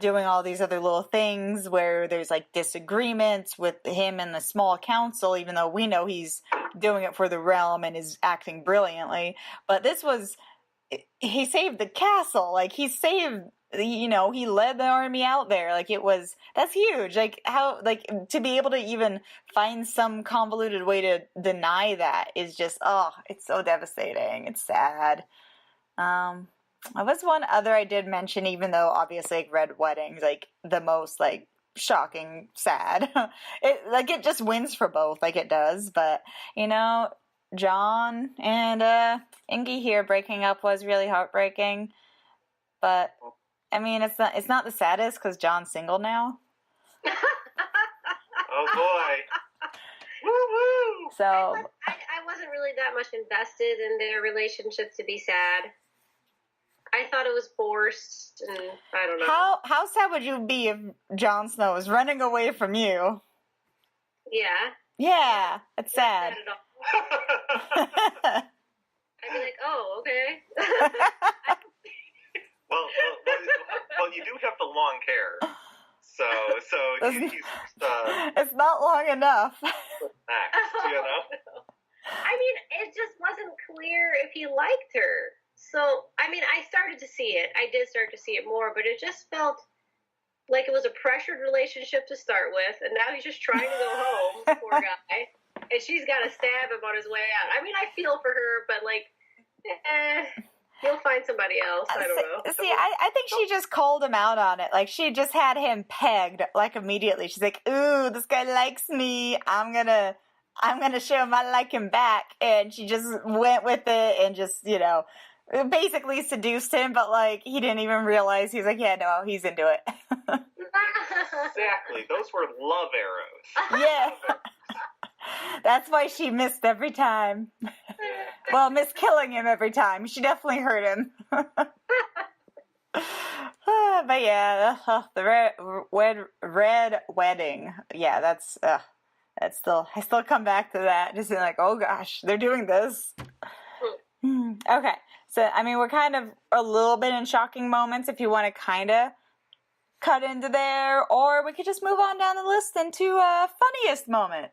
doing all these other little things where there's like disagreements with him and the small council, even though we know he's doing it for the realm and is acting brilliantly. But this was, he saved the castle. Like, he saved, he led the army out there. Like, that's huge. Like, how, like, to be able to even find some convoluted way to deny that is just, it's so devastating. It's sad. There was one other I did mention, even though obviously like Red Wedding's like the most like shocking sad. It just wins for both, like it does. But Jon and Ingy here breaking up was really heartbreaking. But I mean, it's not the saddest because Jon's single now. Oh boy. Woo woo. So I wasn't really that much invested in their relationship to be sad. I thought it was forced, and I don't know. How sad would you be if Jon Snow was running away from you? Yeah. Yeah, it's sad. I'd be like, oh, okay. well, you do have the long hair, so it's not long enough. Next, I mean, it just wasn't clear if he liked her. So, I mean, I started to see it. I did start to see it more, but it just felt like it was a pressured relationship to start with, and now he's just trying to go home, poor guy, and she's got to stab him on his way out. I mean, I feel for her, but, like, he'll find somebody else. I don't know. See, I think she just called him out on it. Like, she just had him pegged, like, immediately. She's like, ooh, this guy likes me. I'm gonna show him I like him back. And she just went with it and just, basically seduced him, but like he didn't even realize. He's like, yeah, no, he's into it. Exactly, those were love arrows. Yeah. That's why she missed every time. Well, missed killing him every time. She definitely hurt him. But yeah, the red wedding. Yeah, that's still, I still come back to that. Just like, oh gosh, they're doing this. Okay. So, I mean, we're kind of a little bit in shocking moments if you want to kind of cut into there, or we could just move on down the list into funniest moment.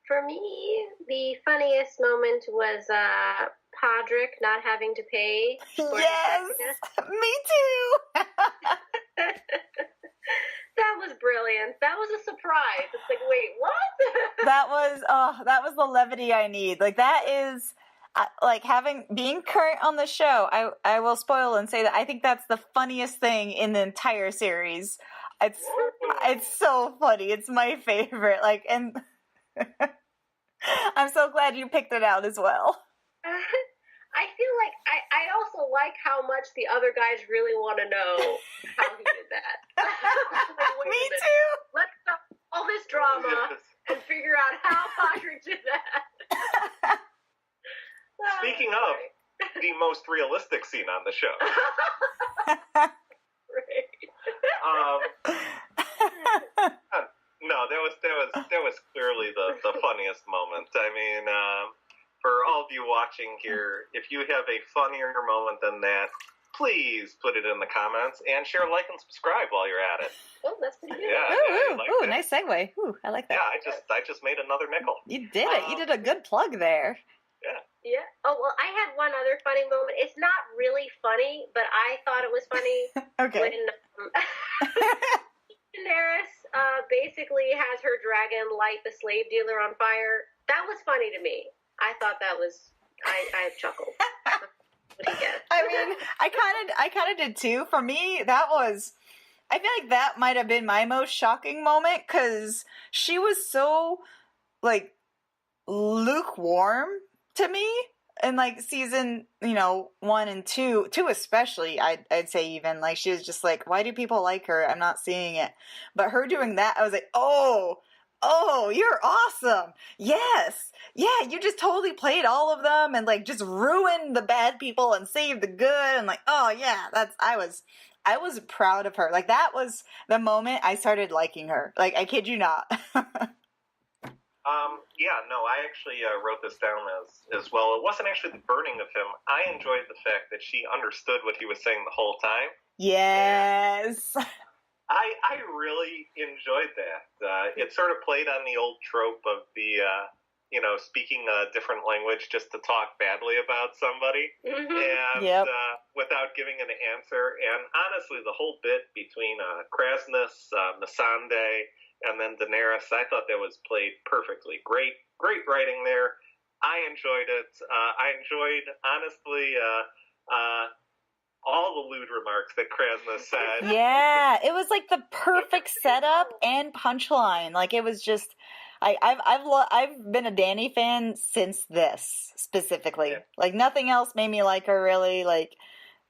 For me, the funniest moment was Podrick not having to pay. Yes, me too. That was brilliant. That was a surprise. It's like, wait, what? that was the levity I need. Like that is like being current on the show. I will spoil and say that I think that's the funniest thing in the entire series. It's so funny. It's my favorite. Like, and I'm so glad you picked it out as well. I feel like I also like how much the other guys really want to know how he did that. Like, Me too. Let's stop all this drama and figure out how Patrick did that. Speaking of the most realistic scene on the show. No, that was clearly the funniest moment. I mean, for all of you watching here, if you have a funnier moment than that, please put it in the comments and share, like, and subscribe while you're at it. Oh, that's pretty good. Yeah, nice segue. Ooh, I like that. Yeah, I just made another nickel. You did it. You did a good plug there. Yeah. Oh, well, I had one other funny moment. It's not really funny, but I thought it was funny. Okay. When Daenerys basically has her dragon light the slave dealer on fire. That was funny to me. I thought that was. I chuckled. What do you get? I mean, I kind of did too. For me, that was. I feel like that might have been my most shocking moment because she was so like lukewarm to me in like season 1 and 2 especially. I'd say even like she was just like, why do people like her? I'm not seeing it. But her doing that, I was like, oh, you're awesome. Yes. Yeah, you just totally played all of them and like just ruined the bad people and saved the good. And like, oh yeah, I was proud of her. Like that was the moment I started liking her. Like I kid you not. Yeah, no, I actually wrote this down as well. It wasn't actually the burning of him. I enjoyed the fact that she understood what he was saying the whole time. Yes. I really enjoyed that. It sort of played on the old trope of the, speaking a different language just to talk badly about somebody. Mm-hmm. And without giving an answer. And honestly, the whole bit between Kraznys, Missandei, and then Daenerys, I thought that was played perfectly. Great writing there. I enjoyed it. I enjoyed, honestly, all the lewd remarks that Kraznys said. Yeah, it was like the perfect setup and punchline. Like it was just, I've been a Dany fan since this specifically. Yeah. Like nothing else made me like her really. Like,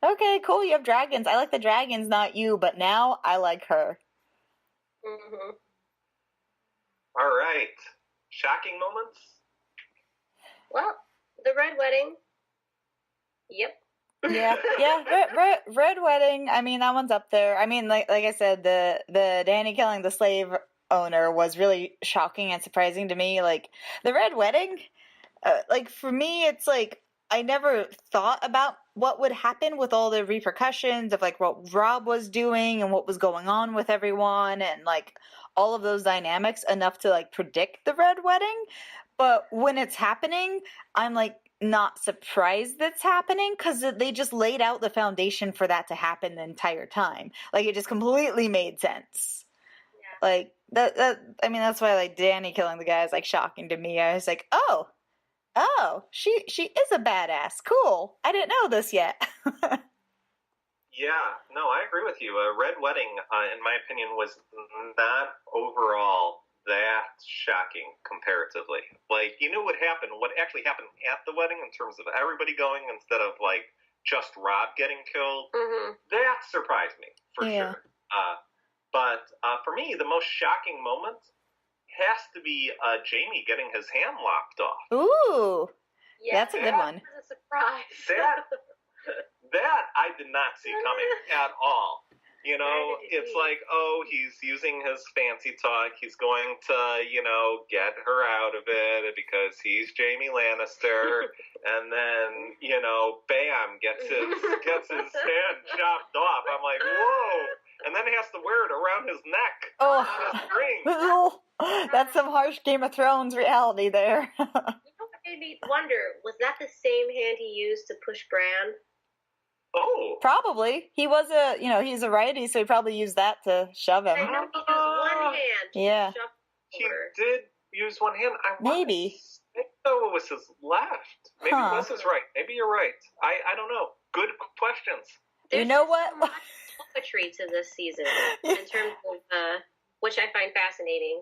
okay, cool, you have dragons. I like the dragons, not you. But now I like her. Mm-hmm. All right. Shocking moments? Well, the Red Wedding. Yep. Yeah. Red Wedding. I mean, that one's up there. I mean, like I said, the Dany killing the slave owner was really shocking and surprising to me. Like the Red Wedding, like for me, it's like I never thought about what would happen with all the repercussions of like what Robb was doing and what was going on with everyone and like all of those dynamics enough to like predict the Red Wedding. But when it's happening, I'm like not surprised that's happening because they just laid out the foundation for that to happen the entire time. Like it just completely made sense. Yeah. Like that I mean, that's why like Dany killing the guy is like shocking to me. I was like, oh, she is a badass. Cool. I didn't know this yet. Yeah, no, I agree with you. Red Wedding, in my opinion, was not overall that shocking comparatively. Like, you know what happened, what actually happened at the wedding in terms of everybody going instead of, like, just Robb getting killed? Mm-hmm. That surprised me, for sure. But for me, the most shocking moment has to be Jaime getting his hand lopped off. Ooh, yeah, that's a good one. That was a surprise. That I did not see coming at all. You know, it's like, oh, he's using his fancy talk. He's going to, get her out of it because he's Jaime Lannister. And then, bam, gets his hand chopped off. I'm like, whoa. And then he has to wear it around his neck. Oh, on his ring. That's some harsh Game of Thrones reality there. You know what made me wonder? Was that the same hand he used to push Bran? Oh, probably. He was he's a righty, so he probably used that to shove him. I know he used one hand. He did use one hand? Maybe. I think though it was his left. Maybe Wes is right. Maybe you're right. I don't know. Good questions. There's You know just what? so much poetry to this season in terms of which I find fascinating.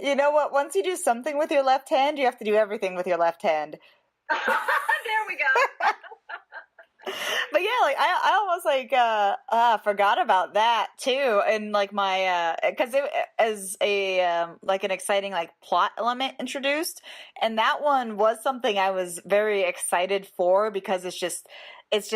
You know what? Once you do something with your left hand, you have to do everything with your left hand. There we go. But yeah, like I almost like forgot about that too, and like my because it as a like an exciting like plot element introduced, and that one was something I was very excited for because it's just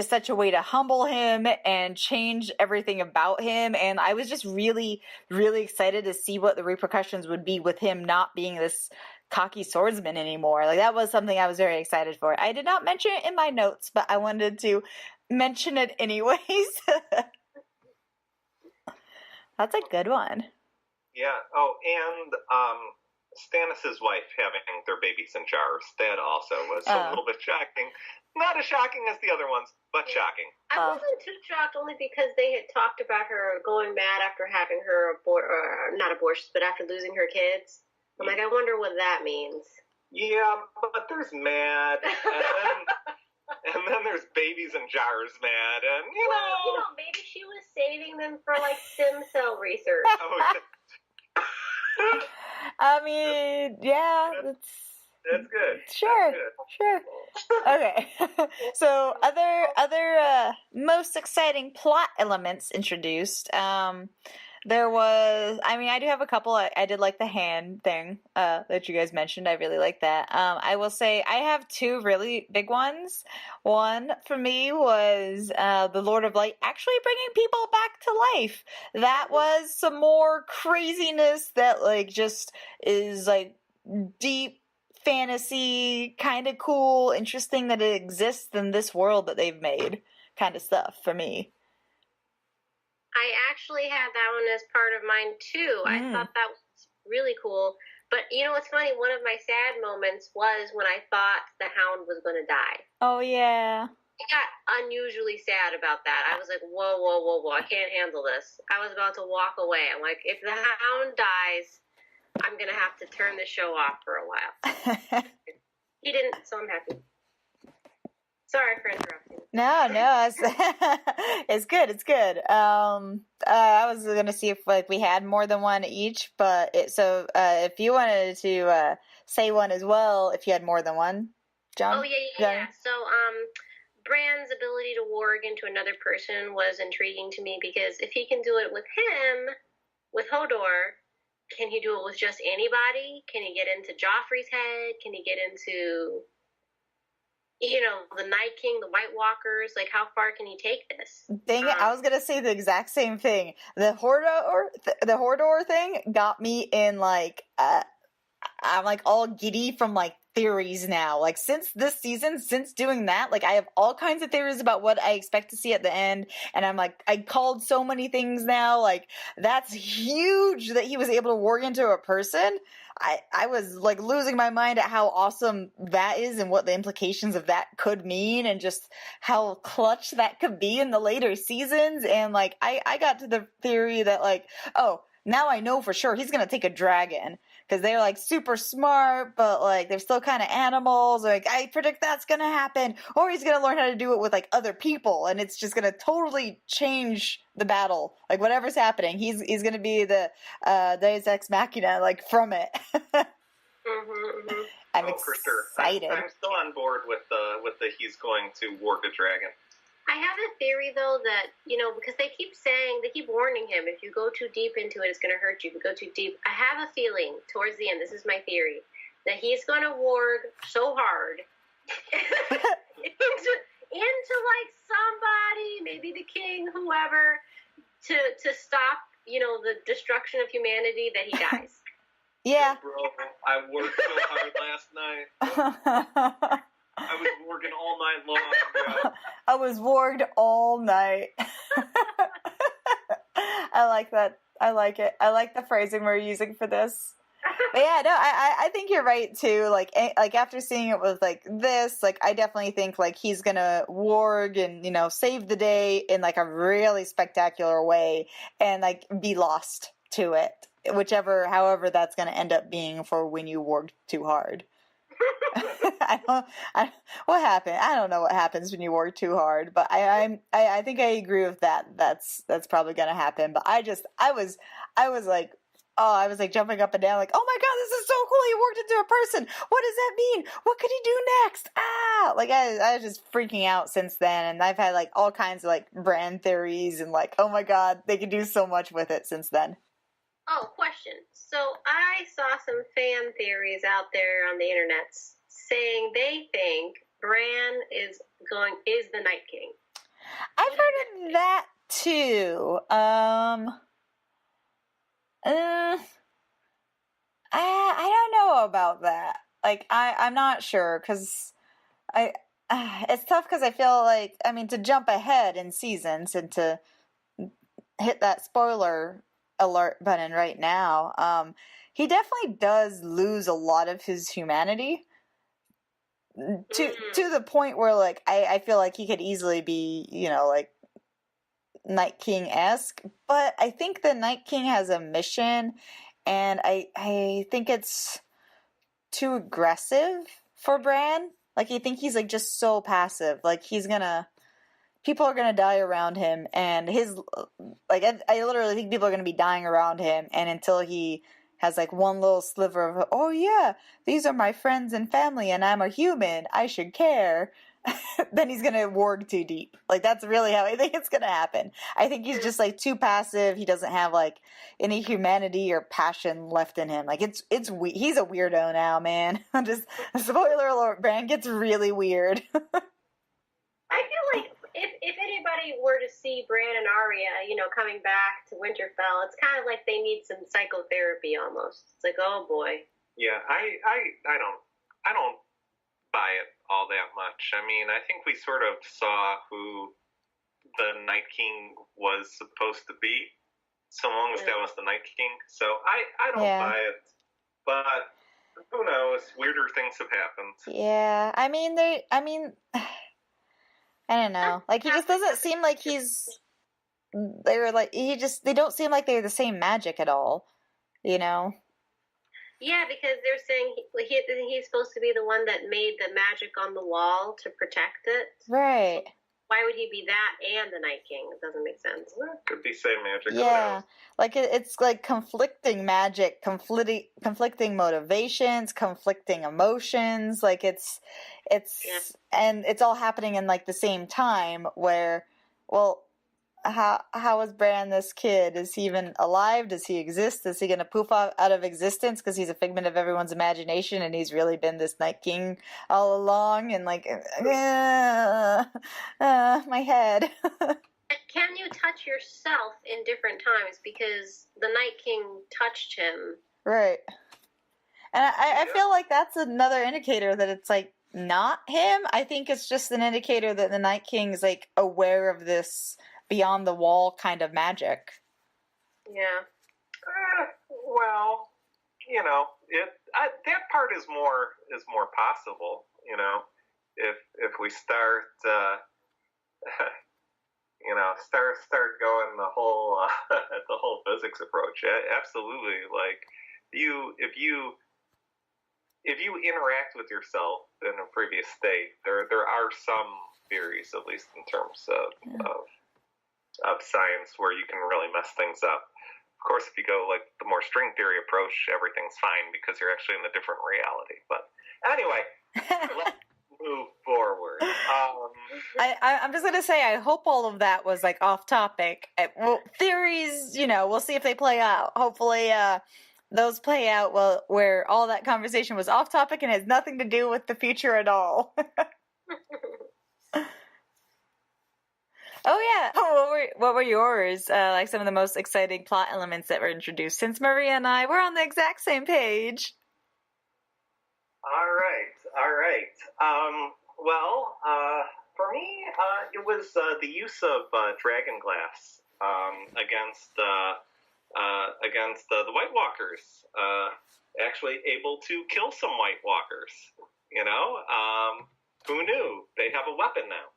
such a way to humble him and change everything about him, and I was just really excited to see what the repercussions would be with him not being this cocky swordsman anymore. Like that was something I was very excited for. I did not mention it in my notes, but I wanted to mention it anyways. That's a good one. Yeah. Oh, and Stannis' wife having their babies in jars. That also was a little bit shocking. Not as shocking as the other ones, but shocking. I wasn't too shocked only because they had talked about her going mad after having her not abortions, but after losing her kids. I'm like, I wonder what that means. Yeah, but there's mad, and then there's babies in jars mad, and you know, maybe she was saving them for like stem cell research. Oh, yeah. I mean, yeah, that's good. Sure, that's good. sure. Okay, so other most exciting plot elements introduced. There was, I mean, I do have a couple. I did like the hand thing that you guys mentioned. I really like that. I will say I have two really big ones. One for me was the Lord of Light actually bringing people back to life. That was some more craziness that like just is like deep fantasy, kind of cool, interesting that it exists in this world that they've made kind of stuff for me. I actually had that one as part of mine too. I thought that was really cool. But you know what's funny? One of my sad moments was when I thought the Hound was going to die. Oh, yeah. I got unusually sad about that. I was like, whoa, I can't handle this. I was about to walk away. I'm like, if the Hound dies, I'm going to have to turn the show off for a while. He didn't, so I'm happy. Sorry for interrupting. No, it's good. It's good. I was gonna see if like we had more than one each, but if you wanted to say one as well, if you had more than one, John. Oh yeah. So Bran's ability to warg into another person was intriguing to me because if he can do it with him, with Hodor, can he do it with just anybody? Can he get into Joffrey's head? Can he get into the Night King, the White Walkers, like how far can he take this? Dang it, I was gonna say the exact same thing. The Hodor thing got me in like I'm like all giddy from like theories now. Like since this season, since doing that, like I have all kinds of theories about what I expect to see at the end, and I'm like I called so many things now. Like that's huge that he was able to warg into a person. I was like losing my mind at how awesome that is and what the implications of that could mean and just how clutch that could be in the later seasons. And like I got to the theory that like, oh, now I know for sure he's gonna take a dragon because they're like super smart, but like they're still kind of animals. Like I predict that's gonna happen, or he's gonna learn how to do it with like other people, and it's just gonna totally change the battle. Like whatever's happening, he's gonna be the Deus Ex Machina like from it. I'm excited. For sure. I'm still on board with the he's going to warg a dragon. I have a theory, though, that, because they keep warning him, if you go too deep into it, it's going to hurt you. If you go too deep, I have a feeling, towards the end, this is my theory, that he's going to warg so hard into like, somebody, maybe the king, whoever, to stop, the destruction of humanity, that he dies. Yeah. Bro, I worked so hard last night. I was warging all night long, bro. I was warged all night. I like that. I like it. I like the phrasing we're using for this. But yeah, no, I think you're right too. Like after seeing it with like this, like I definitely think like he's gonna warg and save the day in like a really spectacular way and like be lost to it. however that's going to end up being for when you work too hard. What happened? I don't know what happens when you work too hard, but I think I agree with that. That's probably gonna happen. But I was like, oh, I was like jumping up and down, like, oh my god, this is so cool! He worked into a person. What does that mean? What could he do next? Ah, like I was just freaking out since then, and I've had like all kinds of like brand theories and like, oh my god, they could do so much with it since then. Oh, question. So I saw some fan theories out there on the internet saying they think Bran is the Night King. I've heard of that too. I don't know about that. Like, I'm not sure, because it's tough, because I feel like, I mean, to jump ahead in seasons and to hit that spoiler alert button right now, he definitely does lose a lot of his humanity to the point where, like, I feel like he could easily be, you know, like, Night King-esque, but I think the Night King has a mission, and I think it's too aggressive for Bran. Like, I think he's, like, just so passive. Like, people are gonna die around him, and I literally think people are gonna be dying around him, and until he has, like, one little sliver of, oh yeah, these are my friends and family, and I'm a human, I should care, then he's gonna warg too deep. Like, that's really how I think it's gonna happen. I think he's just, like, too passive. He doesn't have, like, any humanity or passion left in him. Like, he's a weirdo now, man. Just, spoiler alert, Bran gets really weird. I feel like if anybody were to see Bran and Arya, you know, coming back to Winterfell, it's kind of like they need some psychotherapy almost. It's like, oh boy. Yeah, I don't buy it all that much. I mean, I think we sort of saw who the Night King was supposed to be, so long as that was the Night King. So I don't buy it, but who knows? Weirder things have happened. Yeah, I mean, I don't know. Like, he just doesn't seem like they don't seem like they're the same magic at all, you know? Yeah, because they're saying he's supposed to be the one that made the magic on the wall to protect it. Right. So why would he be that and the Night King? It doesn't make sense. Could be same magic. Yeah. Like, it's like conflicting magic, conflicting motivations, conflicting emotions. Like, and it's all happening in, like, the same time where, well, how is Bran this kid? Is he even alive? Does he exist? Is he going to poof out of existence because he's a figment of everyone's imagination and he's really been this Night King all along? And, like, my head. Can you touch yourself in different times? Because the Night King touched him. Right. And I feel like that's another indicator that it's, like, not him. I think it's just an indicator that the Night King is, like, aware of this beyond the wall kind of magic. Yeah. Well, you know, that part is more possible. You know, if we start, you know, start going the whole the whole physics approach. Absolutely, like if you interact with yourself in a previous state, there are some theories, at least in terms of science, where you can really mess things up. Of course, if you go like the more string theory approach, everything's fine because you're actually in a different reality. But anyway, let's move forward. I'm just gonna say, I hope all of that was like off topic. Well, theories, you know, we'll see if they play out. Hopefully, those play out well, where all that conversation was off topic and has nothing to do with the future at all. Oh yeah, what were yours? Like some of the most exciting plot elements that were introduced, since Maria and I were on the exact same page. All right. Well, for me, it was the use of dragonglass against the White Walkers. Actually, able to kill some White Walkers. You know, who knew? They have a weapon now.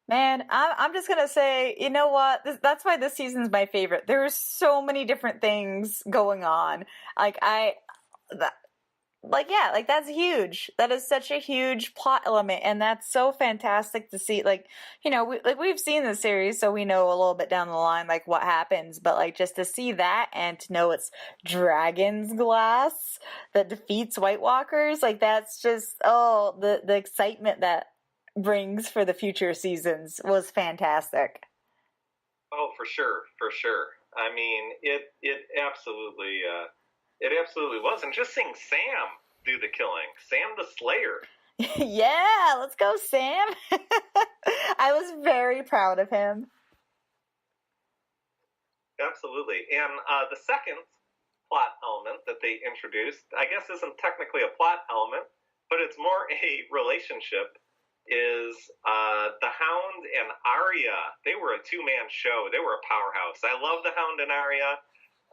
Man, I'm just gonna say, you know what? That's why this season's my favorite. There's so many different things going on. Like that, yeah, like that's huge. That is such a huge plot element, and that's so fantastic to see. Like, we've seen the series, so we know a little bit down the line like what happens. But like just to see that and to know it's Dragon's Glass that defeats White Walkers, like that's just the excitement that brings for the future seasons was fantastic. Oh, for sure, for sure. I mean, it absolutely was, and just seeing Sam do the killing, Sam the Slayer. Yeah, let's go, Sam. I was very proud of him. Absolutely, and the second plot element that they introduced, I guess, isn't technically a plot element, but it's more a relationship. Is the Hound and Arya? They were a two-man show. They were a powerhouse. I love the Hound and Arya.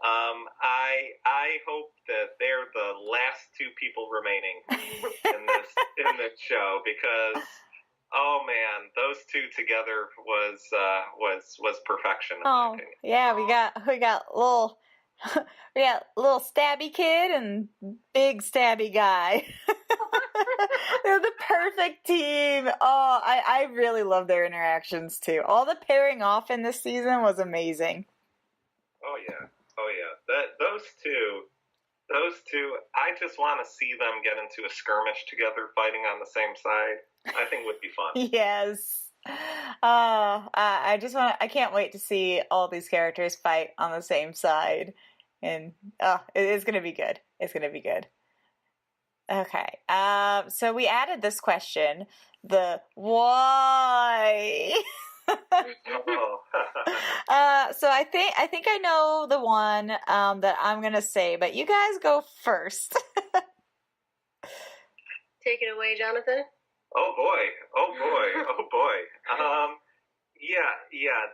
I hope that they're the last two people remaining in this show, because oh man, those two together was perfection in my opinion. Yeah, we got little we got little stabby kid and big stabby guy. They're the perfect team. Oh, I really love their interactions too. All the pairing off in this season was amazing. Oh yeah. Those two, I just want to see them get into a skirmish together, fighting on the same side. I think would be fun. Yes. I can't wait to see all these characters fight on the same side. And it's going to be good. It's going to be good. Okay. So we added this question, the why. So I think I know the one that I'm going to say, but you guys go first. Take it away, Jonathan. Oh boy. Yeah.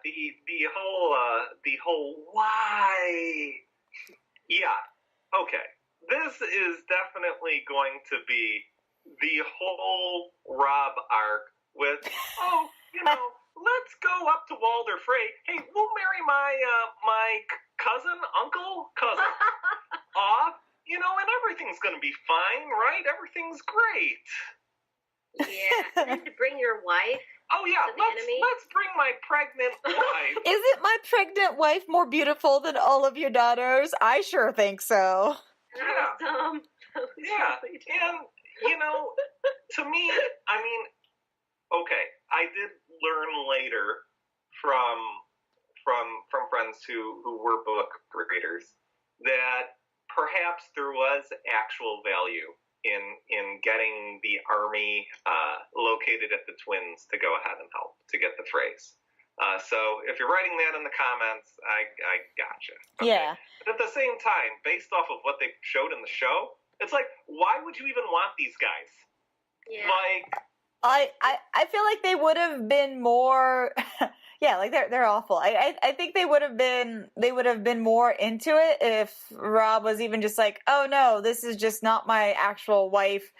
The whole why. Yeah. Okay. This is definitely going to be the whole Rob arc with, let's go up to Walder Frey. Hey, we'll marry my cousin off, and everything's gonna be fine, right? Everything's great. Yeah, and to bring your wife. Oh yeah, let's bring my pregnant wife. Isn't my pregnant wife more beautiful than all of your daughters? I sure think so. That was dumb. Yeah, and to me, I mean, okay, I did learn later from friends who were book readers that perhaps there was actual value in getting the army located at the Twins to go ahead and help to get the Freys. So if you're writing that in the comments, I gotcha. Okay. Yeah. But at the same time, based off of what they showed in the show, it's like, why would you even want these guys? Yeah. Like, I feel like they would have been more. Yeah, like they're awful. I think they would have been more into it if Rob was even just like, oh no, this is just not my actual wife.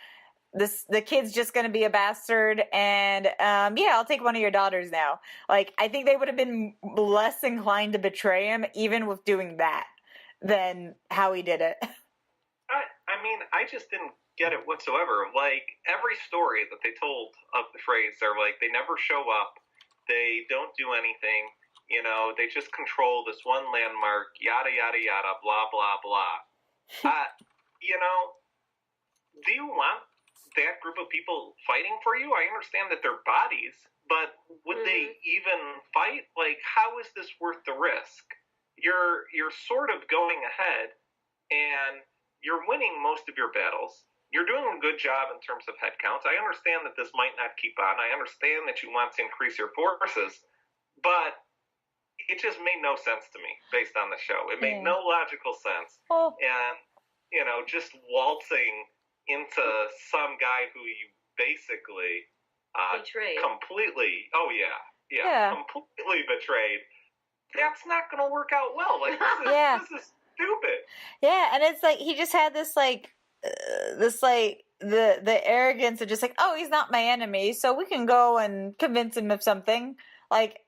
The kid's just gonna be a bastard, and I'll take one of your daughters now. Like, I think they would have been less inclined to betray him, even with doing that, than how he did it. I mean, I just didn't get it whatsoever. Like, every story that they told of the Freys are like, they never show up, they don't do anything, they just control this one landmark, yada yada yada, blah blah blah. Do you want that group of people fighting for you? I understand that they're bodies, but would they even fight? Like, how is this worth the risk? You're sort of going ahead, and you're winning most of your battles. You're doing a good job in terms of head counts. I understand that this might not keep on. I understand that you want to increase your forces, but it just made no sense to me based on the show. It made no logical sense. Oh. And, just waltzing into some guy who you basically betrayed. Completely, completely betrayed. That's not going to work out well. Like, this is stupid. Yeah, and it's like he just had this the arrogance of just like, oh, he's not my enemy, so we can go and convince him of something. Like,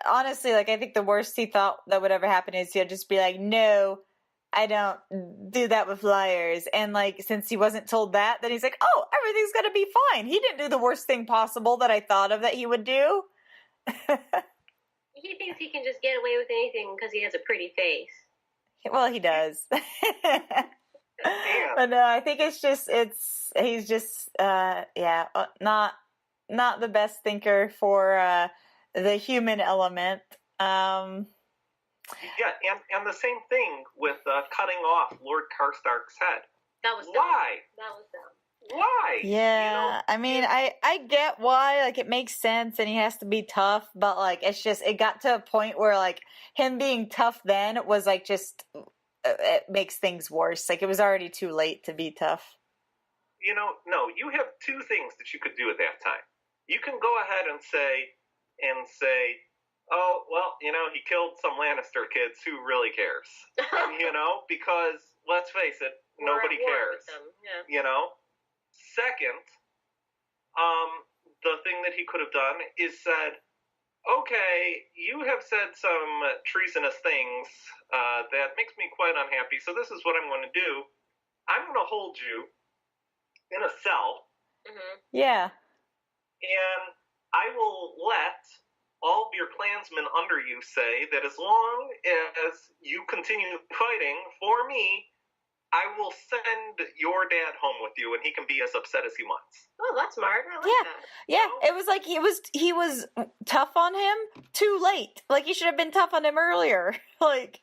honestly, like, I think the worst he thought that would ever happen is he'll just be like, no, I don't do that with liars. And like, since he wasn't told that, then he's like, oh, everything's gonna be fine. He didn't do the worst thing possible that I thought of that he would do. He thinks he can just get away with anything because he has a pretty face. Well, he does. But no, I think he's just not the best thinker for the human element. Yeah, and the same thing with cutting off Lord Karstark's head. That was dumb. Why? That was dumb. Why? Yeah, I mean, I get why, like, it makes sense and he has to be tough, but like, it's just, it got to a point where like him being tough then was like just, it makes things worse. Like, it was already too late to be tough. No, you have two things that you could do at that time. You can go ahead and say, oh, well, he killed some Lannister kids. Who really cares? Because let's face it, nobody cares. Yeah. Second, the thing that he could have done is said, okay, you have said some treasonous things that makes me quite unhappy, so this is what I'm going to do. I'm going to hold you in a cell. Mm-hmm. Yeah. And I will let all of your clansmen under you say that as long as you continue fighting for me, I will send your dad home with you, and he can be as upset as he wants. Oh, that's smart. I like that. Yeah, it was like he was tough on him too late. Like, he should have been tough on him earlier. Like,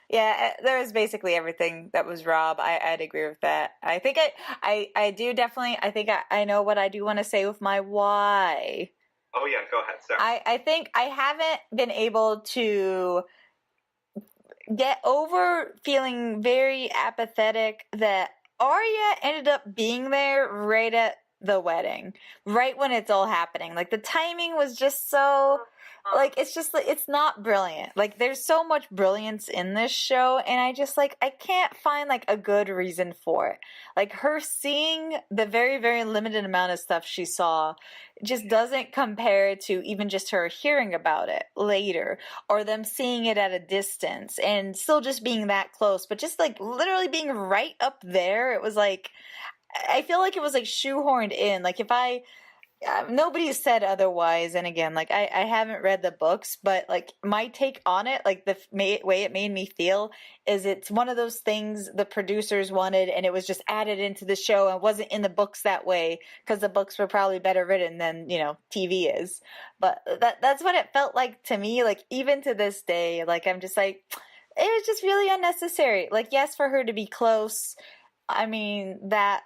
yeah, there was basically everything that was Robb. I'd agree with that. I think I do definitely. I think I know what I do want to say with my why. Oh yeah, go ahead, Sarah. I think I haven't been able to get over feeling very apathetic that Arya ended up being there right at the wedding, right when it's all happening. Like, the timing was just so, like, it's just, like, it's not brilliant. Like, there's so much brilliance in this show, and I just, like, I can't find, like, a good reason for it. Like, her seeing the very, very limited amount of stuff she saw just doesn't compare to even just her hearing about it later, or them seeing it at a distance and still just being that close, but just, like, literally being right up there. It was like, I feel like it was like shoehorned in. Like, if nobody said otherwise, and again, like, I haven't read the books, but like, my take on it, like, the way it made me feel is it's one of those things the producers wanted, and it was just added into the show and wasn't in the books that way, because the books were probably better written than TV is. But that's what it felt like to me. Like, even to this day, like, I'm just like, it was just really unnecessary. Like, yes, for her to be close, I mean, that,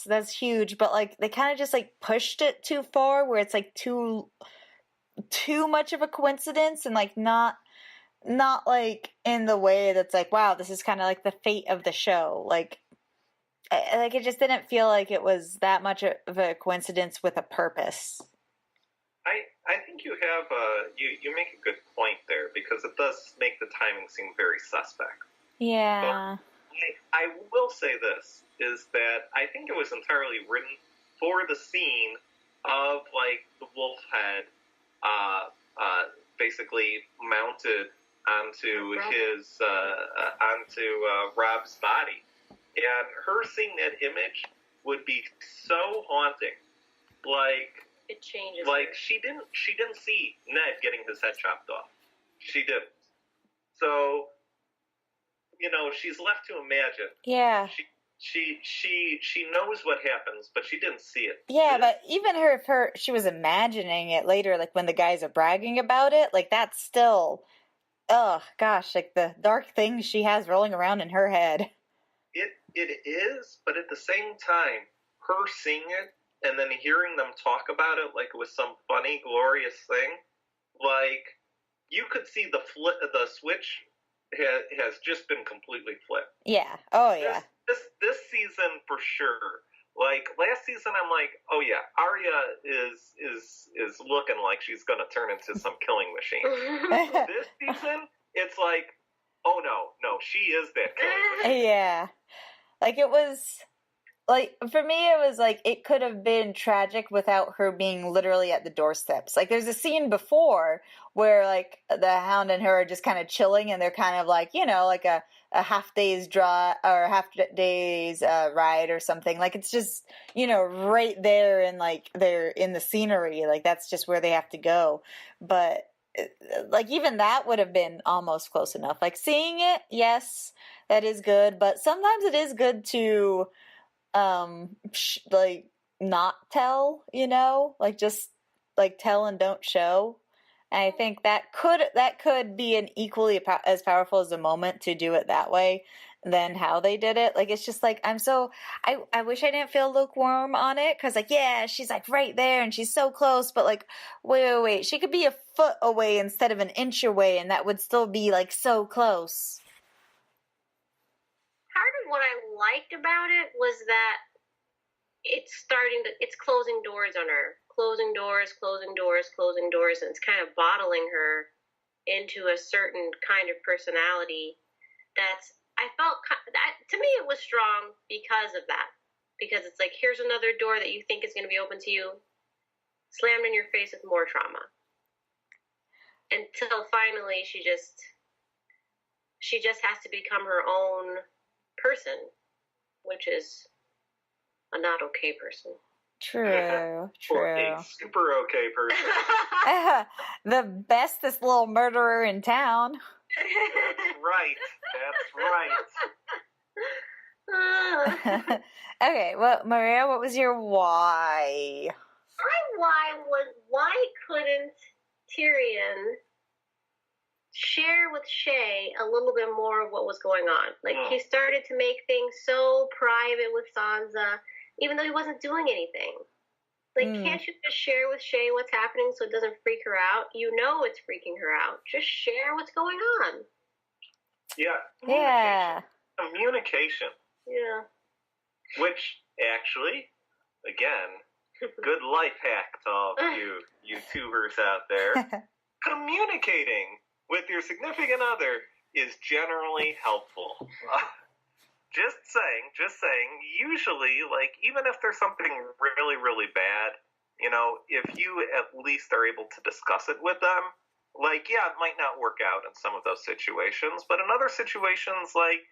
that's huge, but like, they kind of just like pushed it too far, where it's like too much of a coincidence, and like not like in the way that's like, wow, this is kind of like the fate of the show. Like it just didn't feel like it was that much of a coincidence with a purpose. I think you have you make a good point there, because it does make the timing seem very suspect. Yeah. But I will say this, is that I think it was entirely written for the scene of, like, the wolf head basically mounted onto Robb's body. And her seeing that image would be so haunting. Like, it changes. Like, she didn't see Ned getting his head chopped off. She didn't. So, she's left to imagine. Yeah. She knows what happens, but she didn't see it. Yeah, but even if she was imagining it later, like when the guys are bragging about it, like that's still, oh gosh, like the dark things she has rolling around in her head. It is, but at the same time, her seeing it and then hearing them talk about it like it was some funny, glorious thing, like, you could see the switch has just been completely flipped. Yeah. Oh, yeah. This season for sure. Like, last season, I'm like, oh yeah, Arya is looking like she's gonna turn into some killing machine. This season, it's like, oh no, she is that killing machine. Yeah. Like, it was like, for me, it was like, it could have been tragic without her being literally at the doorsteps. Like, there's a scene before where, like, the Hound and her are just kind of chilling, and they're kind of like, like a half day's draw or half day's ride or something. Like, it's just, right there, and like, they're in the scenery. Like, that's just where they have to go. But, like, even that would have been almost close enough. Like, seeing it, yes, that is good. But sometimes it is good to like not tell, like just like tell and don't show. And I think that could be an equally as powerful as a moment to do it that way than how they did it. Like, it's just like, I wish I didn't feel lukewarm on it, because like, yeah, she's like right there and she's so close, but like, wait, she could be a foot away instead of an inch away, and that would still be like so close. Part of what I liked about it was that it's closing doors on her. Closing doors, and it's kind of bottling her into a certain kind of personality I felt that, to me, it was strong because of that. Because it's like, here's another door that you think is going to be open to you, slammed in your face with more trauma. Until finally she just has to become her own person, which is a not okay person. True. Or a super okay person. The bestest little murderer in town. That's right. Okay, well, Maria, what was your why? My why was, why couldn't Tyrion share with Shay a little bit more of what was going on? Like, he started to make things so private with Sansa, even though he wasn't doing anything. Like, can't you just share with Shay what's happening so it doesn't freak her out? You know it's freaking her out. Just share what's going on. Yeah. Communication. Yeah. Which, actually, again, good life hack to all of you tubers out there. Communicating with your significant other is generally helpful. Just saying, usually, like, even if there's something really, really bad, if you at least are able to discuss it with them, like, yeah, it might not work out in some of those situations, but in other situations, like,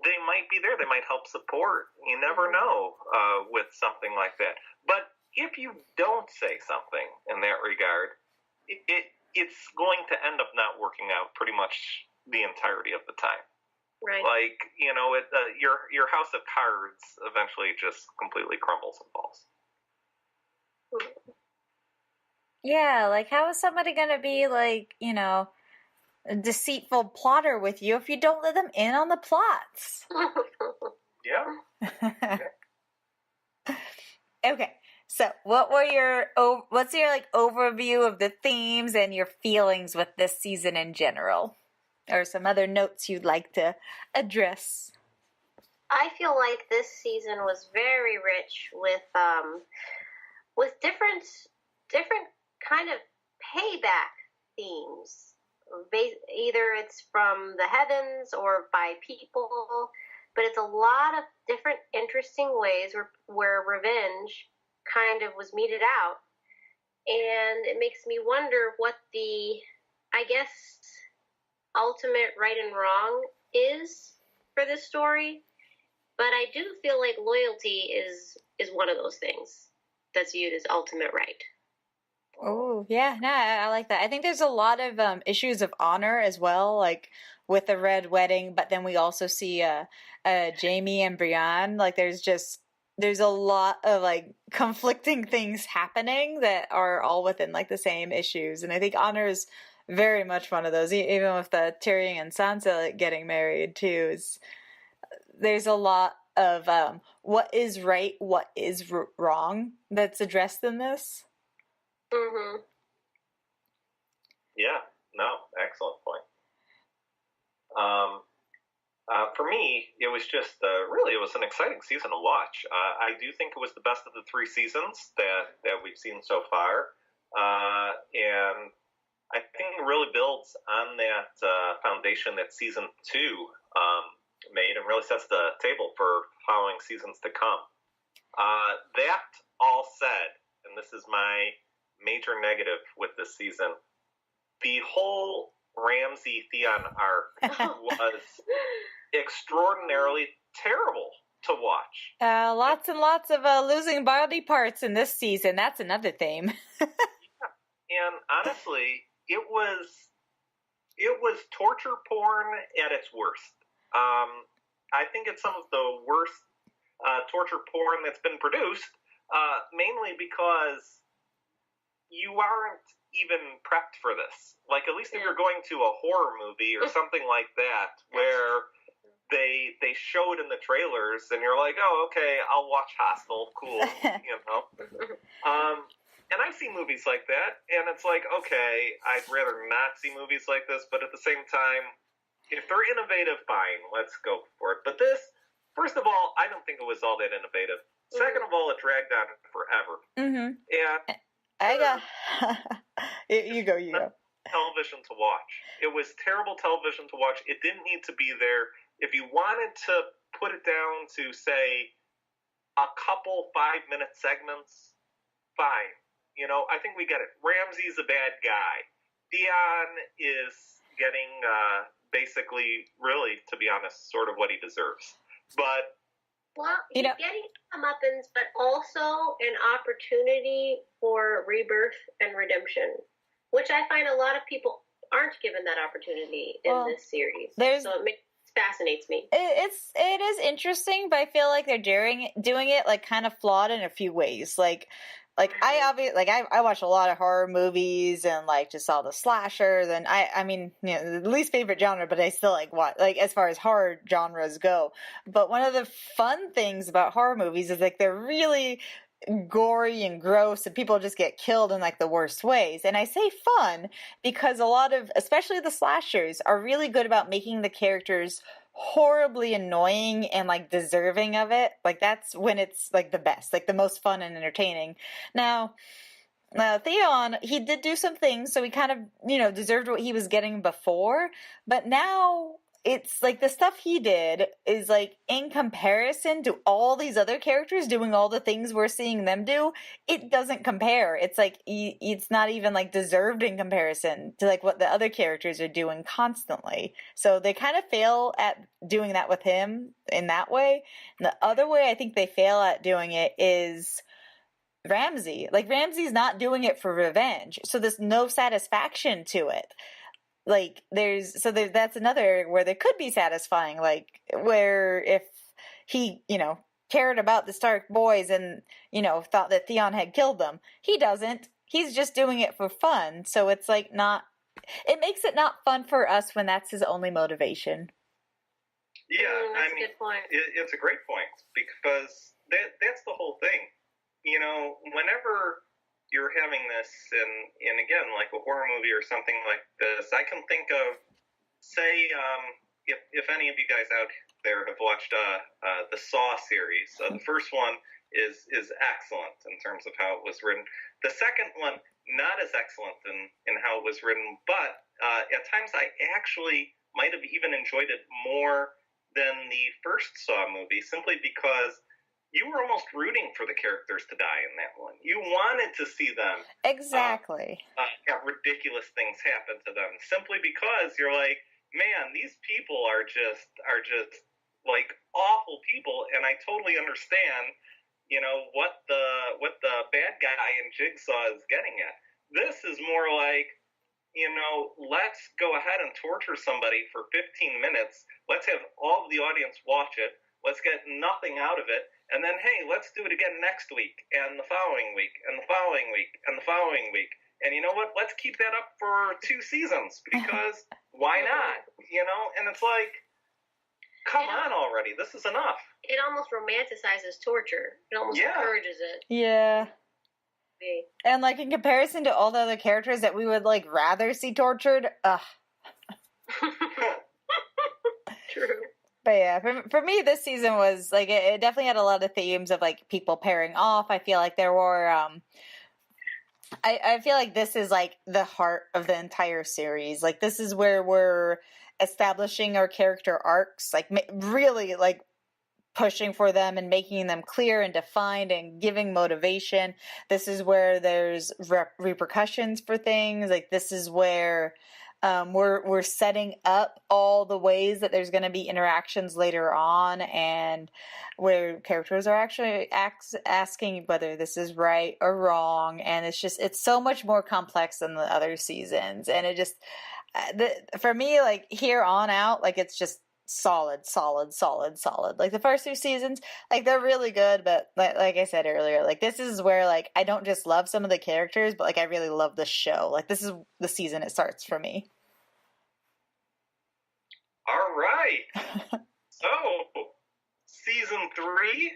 they might be there, they might help support. You never know with something like that. But if you don't say something in that regard, it's going to end up not working out pretty much the entirety of the time. Right. Like, your house of cards eventually just completely crumbles and falls. Yeah, like, how is somebody gonna be, like, a deceitful plotter with you if you don't let them in on the plots? Yeah. Okay, so what's your like overview of the themes and your feelings with this season in general? Or some other notes you'd like to address? I feel like this season was very rich with different kind of payback themes. Either it's from the heavens or by people, but it's a lot of different interesting ways where revenge kind of was meted out. And it makes me wonder what the, I guess, ultimate right and wrong is for this story. But I do feel like loyalty is one of those things that's viewed as ultimate right. Oh, yeah, no, I like that. I think there's a lot of issues of honor as well, like with the Red Wedding, but then we also see Jaime and Brienne. Like, there's a lot of like conflicting things happening that are all within like the same issues. And I think honor is very much one of those, even with the Tyrion and Sansa getting married too. There's a lot of what is right, what is wrong that's addressed in this. Mm-hmm. Yeah, no, excellent point. For me, it was just really, it was an exciting season to watch. I do think it was the best of the 3 seasons that we've seen so far, and I think it really builds on that foundation that season 2 made, and really sets the table for following seasons to come. That all said, and this is my major negative with this season, the whole Ramsay Theon arc was extraordinarily terrible to watch. Lots and lots of losing body parts in this season. That's another theme. And honestly, it was torture porn at its worst. I think it's some of the worst torture porn that's been produced, mainly because you aren't even prepped for this. Like, at least if you're going to a horror movie or something like that, where they show it in the trailers, and you're like, oh, okay, I'll watch Hostel, cool, you know. And I've seen movies like that, and it's like, okay, I'd rather not see movies like this, but at the same time, if they're innovative, fine, let's go for it. But this, first of all, I don't think it was all that innovative. Second of all, it dragged on forever. Mm-hmm. And I got... You go. Television to watch. It was terrible television to watch. It didn't need to be there. If you wanted to put it down to, say, a couple 5-minute segments, fine. You know, I think we get it. Ramsay's a bad guy. Theon is getting, basically, really, to be honest, sort of what he deserves. But... Well, he's getting comeuppance, but also an opportunity for rebirth and redemption, which I find a lot of people aren't given that opportunity in this series. So it fascinates me. It is interesting, but I feel like they're doing it like kind of flawed in a few ways. Like I watch a lot of horror movies and like just all the slashers, and I mean, you know, the least favorite genre, but I still like as far as horror genres go. But one of the fun things about horror movies is like they're really gory and gross, and people just get killed in like the worst ways. And I say fun because a lot of, especially the slashers, are really good about making the characters horribly annoying and like deserving of it. Like that's when it's like the best, like the most fun and entertaining. Now Theon, he did do some things, so he kind of, you know, deserved what he was getting before, but now it's like the stuff he did is like in comparison to all these other characters doing all the things we're seeing them do, it doesn't compare. It's like it's not even like deserved in comparison to like what the other characters are doing constantly. So they kind of fail at doing that with him in that way. And the other way I think they fail at doing it is Ramsay. Like Ramsay's not doing it for revenge, so there's no satisfaction to it. Like that's another where there could be satisfying, like where if he, you know, cared about the Stark boys and, you know, thought that Theon had killed them. He doesn't. He's just doing it for fun. So it's like it makes it not fun for us when that's his only motivation. Yeah, that's a good point. It's a great point, because that's the whole thing. You know, whenever you're having this in again, like a horror movie or something like this, I can think of, say, if any of you guys out there have watched the Saw series, the first one is excellent in terms of how it was written. The second one, not as excellent in how it was written, but at times I actually might have even enjoyed it more than the first Saw movie, simply because you were almost rooting for the characters to die in that one. You wanted to see them exactly have ridiculous things happen to them, simply because you're like, man, these people are just like awful people, and I totally understand, you know, what the bad guy in Jigsaw is getting at. This is more like, you know, let's go ahead and torture somebody for 15 minutes. Let's have all of the audience watch it. Let's get nothing out of it. And then, hey, let's do it again next week, and the following week, and the following week, and the following week. And you know what? Let's keep that up for 2 seasons, because why not? You know? And it's like, come on already. This is enough. It almost romanticizes torture. It almost encourages it. Yeah. And like in comparison to all the other characters that we would like rather see tortured, True. But yeah, for me, this season was like it definitely had a lot of themes of like people pairing off. I feel like there were, I feel like this is like the heart of the entire series. Like this is where we're establishing our character arcs, like really like pushing for them and making them clear and defined and giving motivation. This is where there's repercussions for things. Like, this is where we're setting up all the ways that there's going to be interactions later on, and where characters are actually asking whether this is right or wrong. And it's so much more complex than the other seasons. And it just, for me, like, here on out, like, it's just solid. Like, the first 2 seasons, like, they're really good, but like I said earlier, like, this is where, like, I don't just love some of the characters, but, like, I really love the show. Like, this is the season it starts for me. All right. So, season 3,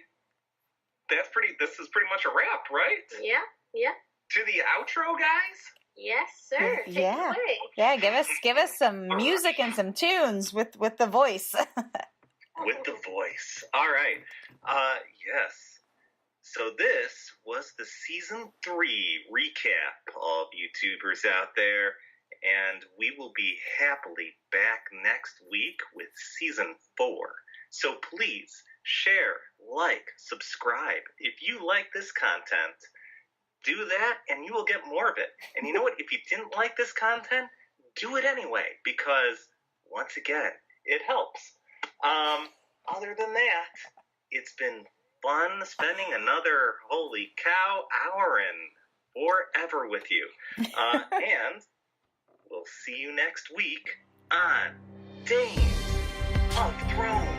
this is pretty much a wrap, right? Yeah. To the outro, guys? Yes, sir. Take it away. Yeah, give us some music and some tunes with the voice. With the voice. All right. Yes. So this was the season 3 recap of YouTubers out there, and we will be happily back next week with season 4. So please share, like, subscribe. If you like this content, do that, and you will get more of it. And you know what? If you didn't like this content, do it anyway, because, once again, it helps. Other than that, it's been fun spending another, holy cow, hour and forever with you. And we'll see you next week on Dames of Thrones.